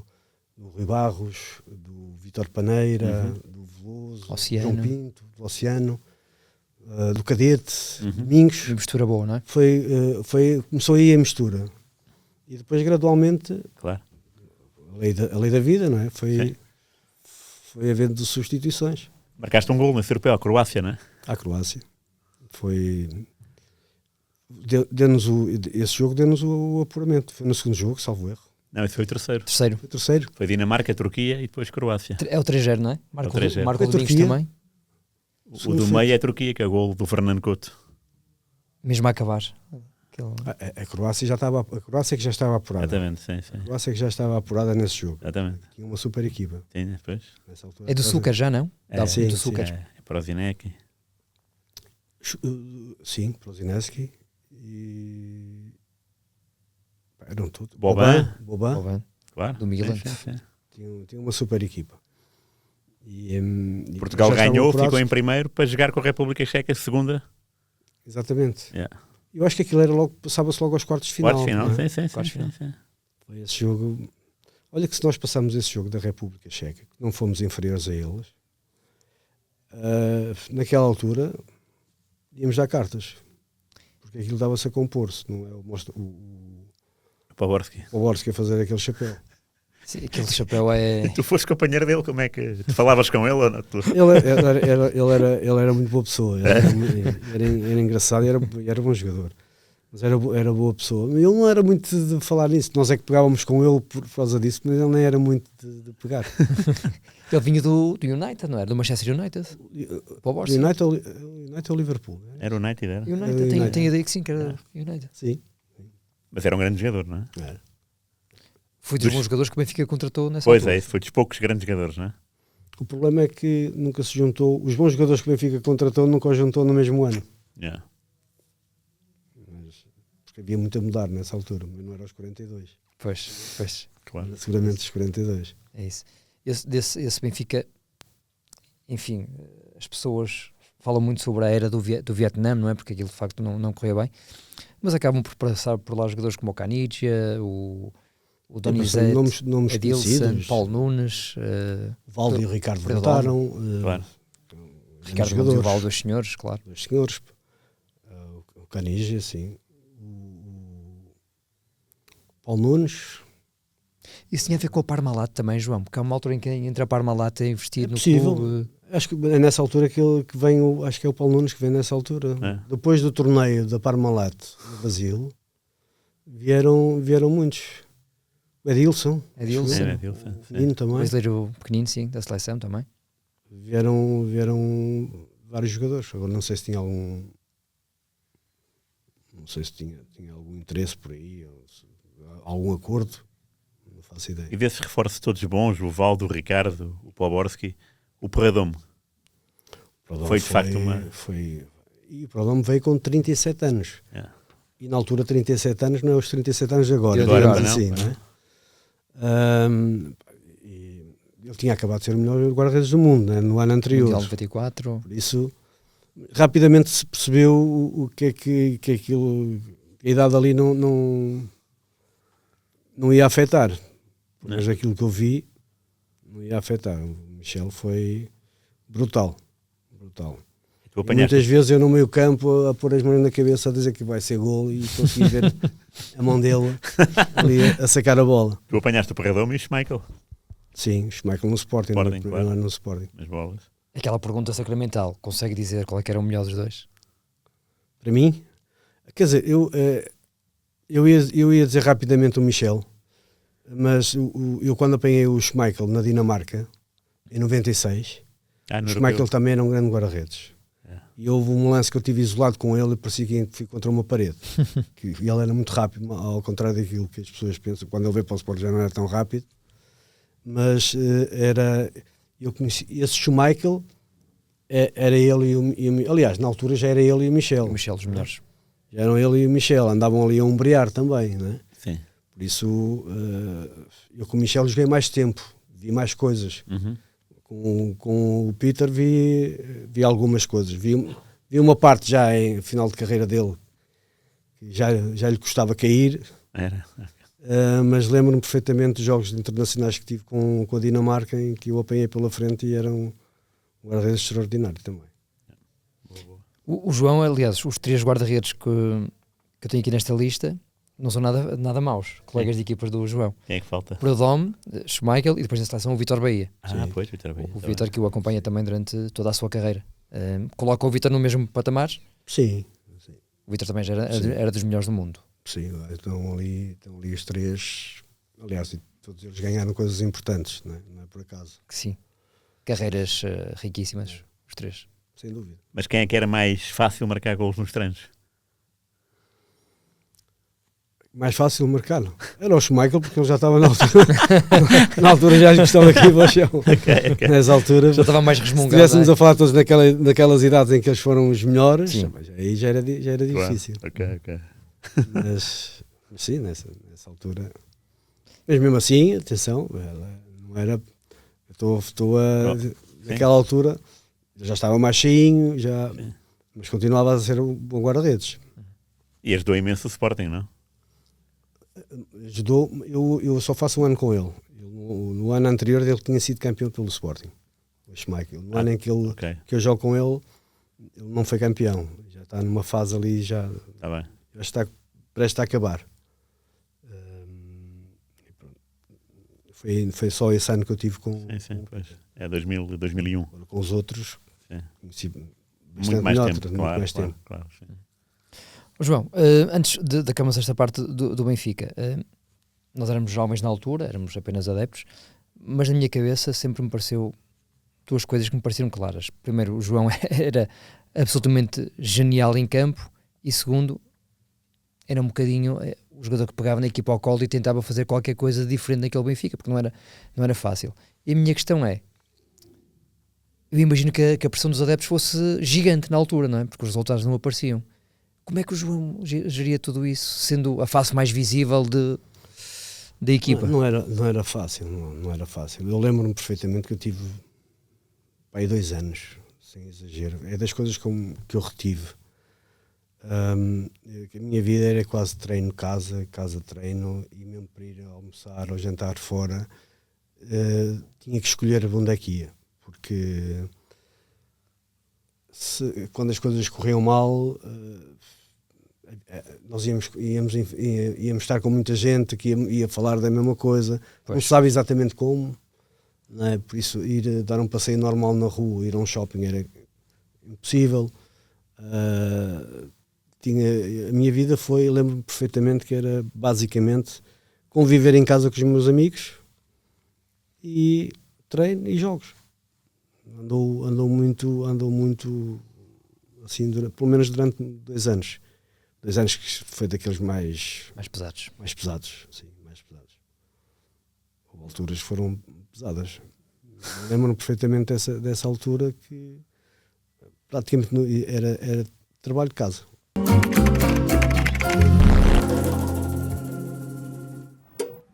Rui Barros, do Vítor Paneira, do Veloso, do Oceano. João Pinto, do Oceano, do Cadete, Uhum. Domingos. Uma mistura boa, não é? Começou aí a mistura. E depois, gradualmente, Claro. a lei da vida, não é? Sim. Foi havendo substituições. Marcaste um gol nesse europeu, a Croácia, não é? À Croácia. Esse jogo deu-nos o apuramento. Foi no segundo jogo, salvo erro. Não, esse foi o terceiro. Terceiro. Foi o terceiro. Foi Dinamarca, Turquia e depois Croácia. É o 3-0, não é? Marco, 3-0. Marco Foi Domingos Turquia. também. O do meio é a Turquia, que é o gol do Fernando Couto. Mesmo a acabar. Aquele- A Croácia já estava, a Croácia que já estava apurada. Exatamente, sim, sim. A Croácia que já estava apurada nesse jogo. Exatamente. Tinha uma super equipa Sim, depois. nessa altura. É do Súcar já, não? Dá sim, do sim. Súcar. É para o Zinec. Sim, Prozinski e eram todos. Boban. Boban. Claro. Do Milan. Sim, sim, sim. Tinha uma super equipa. E Portugal já estavam ganhou, apurados. ficou em primeiro para jogar com a República Checa, segunda. Exatamente. Yeah. Eu acho que aquilo era logo, passava-se logo aos quartos de final. Quartos de final, não é? sim, sim, Quartos sim, de sim, sim. Foi esse jogo. Olha que se nós passamos esse jogo da República Checa, que não fomos inferiores a eles, naquela altura íamos dar cartas. Porque aquilo dava-se a compor-se, não é? O Paborski. Borski a fazer aquele chapéu. Sim, aquele chapéu é. Tu foste companheiro dele, como é que tu falavas com ele ou não? Ele era muito boa pessoa, era engraçado e era bom jogador. Mas era boa pessoa. Ele não era muito de falar nisso, nós é que pegávamos com ele por causa disso, mas ele nem era muito de pegar. Ele vinha do United, não era? Do Manchester United. Para o Borussia. United ou Liverpool? Não é? Era o United, era. United, tem a ideia que sim, que era United. Sim. Mas era um grande jogador, não é? Era. Foi dos bons jogadores que o Benfica contratou nessa Pois altura. é, isso foi dos poucos grandes jogadores, não é? O problema é que nunca se juntou, os bons jogadores que o Benfica contratou nunca os juntou no mesmo ano. Yeah. Porque havia muito a mudar nessa altura, mas não era aos 42. Pois, Claro. Era seguramente os 42. é isso. Esse Benfica, enfim, as pessoas falam muito sobre a era do Vietnã, não é? Porque aquilo de facto não corria bem. Mas acabam por passar por lá jogadores como o Canidia, o Donizete, Nomes Adilson, conhecidos. Paulo Nunes, O Valdo e o Ricardo Pedro voltaram. Claro. Ricardo jogadores. Montival, dois senhores, claro. Dois senhores. O Canigia, sim. O Paulo Nunes. Isso tinha a ver com a Parmalat também, João, porque há uma altura em que entra a Parmalat a investir É no possível. clube. Acho que é nessa altura que vem acho que é o Paulo Nunes que vem nessa altura. É. Depois do torneio da Parmalat no Brasil, vieram muitos. O Adilson. Adilson. Era Adilson, sim. Menino também. Brasileiro pequenino, sim, da seleção também. vieram vários jogadores. Agora não sei se tinha algum interesse por aí, ou algum acordo, não faço ideia. E desses reforços todos bons, o Valdo, o Ricardo, o Poborski, o Perradomo, foi de facto uma... E o Perradomo veio com 37 anos. Yeah. E na altura 37 anos não é os 37 anos de agora, Agora, assim, não é? Ele tinha acabado de ser o melhor guarda-redes do mundo, né, no ano anterior. Mundial 94. Por isso, rapidamente se percebeu o que é que aquilo, a idade ali não ia afetar. Mas aquilo que eu vi, não ia afetar. O Michel foi brutal. Muitas vezes eu no meio campo a pôr as mãos na cabeça a dizer que vai ser golo e consegui ver a mão dele ali a sacar a bola. Tu apanhaste o Perradomo e o Schmeichel? Sim, o Schmeichel no Sporting, claro. no Sporting. Nas bolas. Aquela pergunta sacramental, consegue dizer qual é que era o melhor dos dois? Para mim, quer dizer, eu ia dizer rapidamente o Michel, mas eu quando apanhei o Schmeichel na Dinamarca, em 96, o Schmeichel também era um grande guarda-redes. E houve um lance que eu tive isolado com ele e parecia que fui contra uma parede. E ele era muito rápido, ao contrário daquilo que as pessoas pensam. Quando ele veio para o Sport já não era tão rápido. Mas eu conheci esse Schmeichel, era ele e o aliás, na altura já era ele e o Michel. O Michel dos melhores. Já eram ele e o Michel, andavam ali a umbrear também, não é? Sim. Por isso, eu com o Michel joguei mais tempo, vi mais coisas. Uhum. Com o Peter vi algumas coisas. Vi uma parte já em final de carreira dele, que já lhe custava cair. Era. Mas lembro-me perfeitamente dos jogos internacionais que tive com a Dinamarca, em que eu apanhei pela frente e era um guarda-redes extraordinário também. O João, aliás, os 3 guarda-redes que eu tenho aqui nesta lista não são nada maus, colegas de equipas do João. Quem é que falta? Perradomo, Schmeichel e depois na seleção o Vítor Bahia. Pois, Vítor Bahia. O Vítor que o acompanha também durante toda a sua carreira. Coloca o Vítor no mesmo patamar? Sim. O Vítor também já era dos melhores do mundo. Sim, estão ali os 3, aliás, todos eles ganharam coisas importantes, não é por acaso. Sim, carreiras riquíssimas, os 3. Sem dúvida. Mas quem é que era mais fácil marcar golos nos treinos? Mais fácil marcar? Era o Schmeichel, porque ele já estava na altura. Na altura já lhe gostava aqui para o chão. Okay. Nessa altura. Já estava mais resmungado. Se estivéssemos a falar todos naquelas idades em que eles foram os melhores, aí já era difícil. Claro. Ok. Mas sim, nessa altura. Mas mesmo assim, atenção, não era. Naquela altura já estava mais cheinho, mas continuava a ser um bom guarda-redes. E ajudou imenso o Sporting, não? Ajudou, eu só faço um ano com ele. No ano anterior ele tinha sido campeão pelo Sporting, o Schmeichel. No ano em que eu jogo com ele não foi campeão. Já está numa fase ali, já está prestes a acabar. Foi só esse ano que eu tive com... Sim, pois. É 2001. Com os outros, sim. Muito mais tempo, claro. Sim. João, antes de acabarmos esta parte do Benfica, nós éramos jovens na altura, éramos apenas adeptos, mas na minha cabeça sempre me pareceu 2 coisas que me pareceram claras. Primeiro, o João era absolutamente genial em campo, e segundo, era um bocadinho o jogador que pegava na equipa ao colo e tentava fazer qualquer coisa diferente naquele Benfica, porque não era fácil. E a minha questão é, eu imagino que a pressão dos adeptos fosse gigante na altura, não é? Porque os resultados não apareciam. Como é que o João geria tudo isso, sendo a face mais visível da equipa? Não era fácil, não era fácil. Eu lembro-me perfeitamente que eu tive aí 2 anos, sem exagero. É das coisas que eu retive. A minha vida era quase treino, casa, treino, e mesmo para ir almoçar ou jantar fora, tinha que escolher onde é que ia, porque quando as coisas corriam mal, nós íamos estar com muita gente que ia falar da mesma coisa, não se sabe exatamente como, não é? Por isso ir dar um passeio normal na rua, ir a um shopping era impossível. A minha vida foi, lembro-me perfeitamente que era basicamente conviver em casa com os meus amigos e treino e jogos. andou muito assim, pelo menos durante 2 anos. 2 anos que foi daqueles mais pesados. Mais pesados, sim, mais pesados. Houve alturas que foram pesadas. Lembro-me perfeitamente dessa altura que praticamente era trabalho de casa.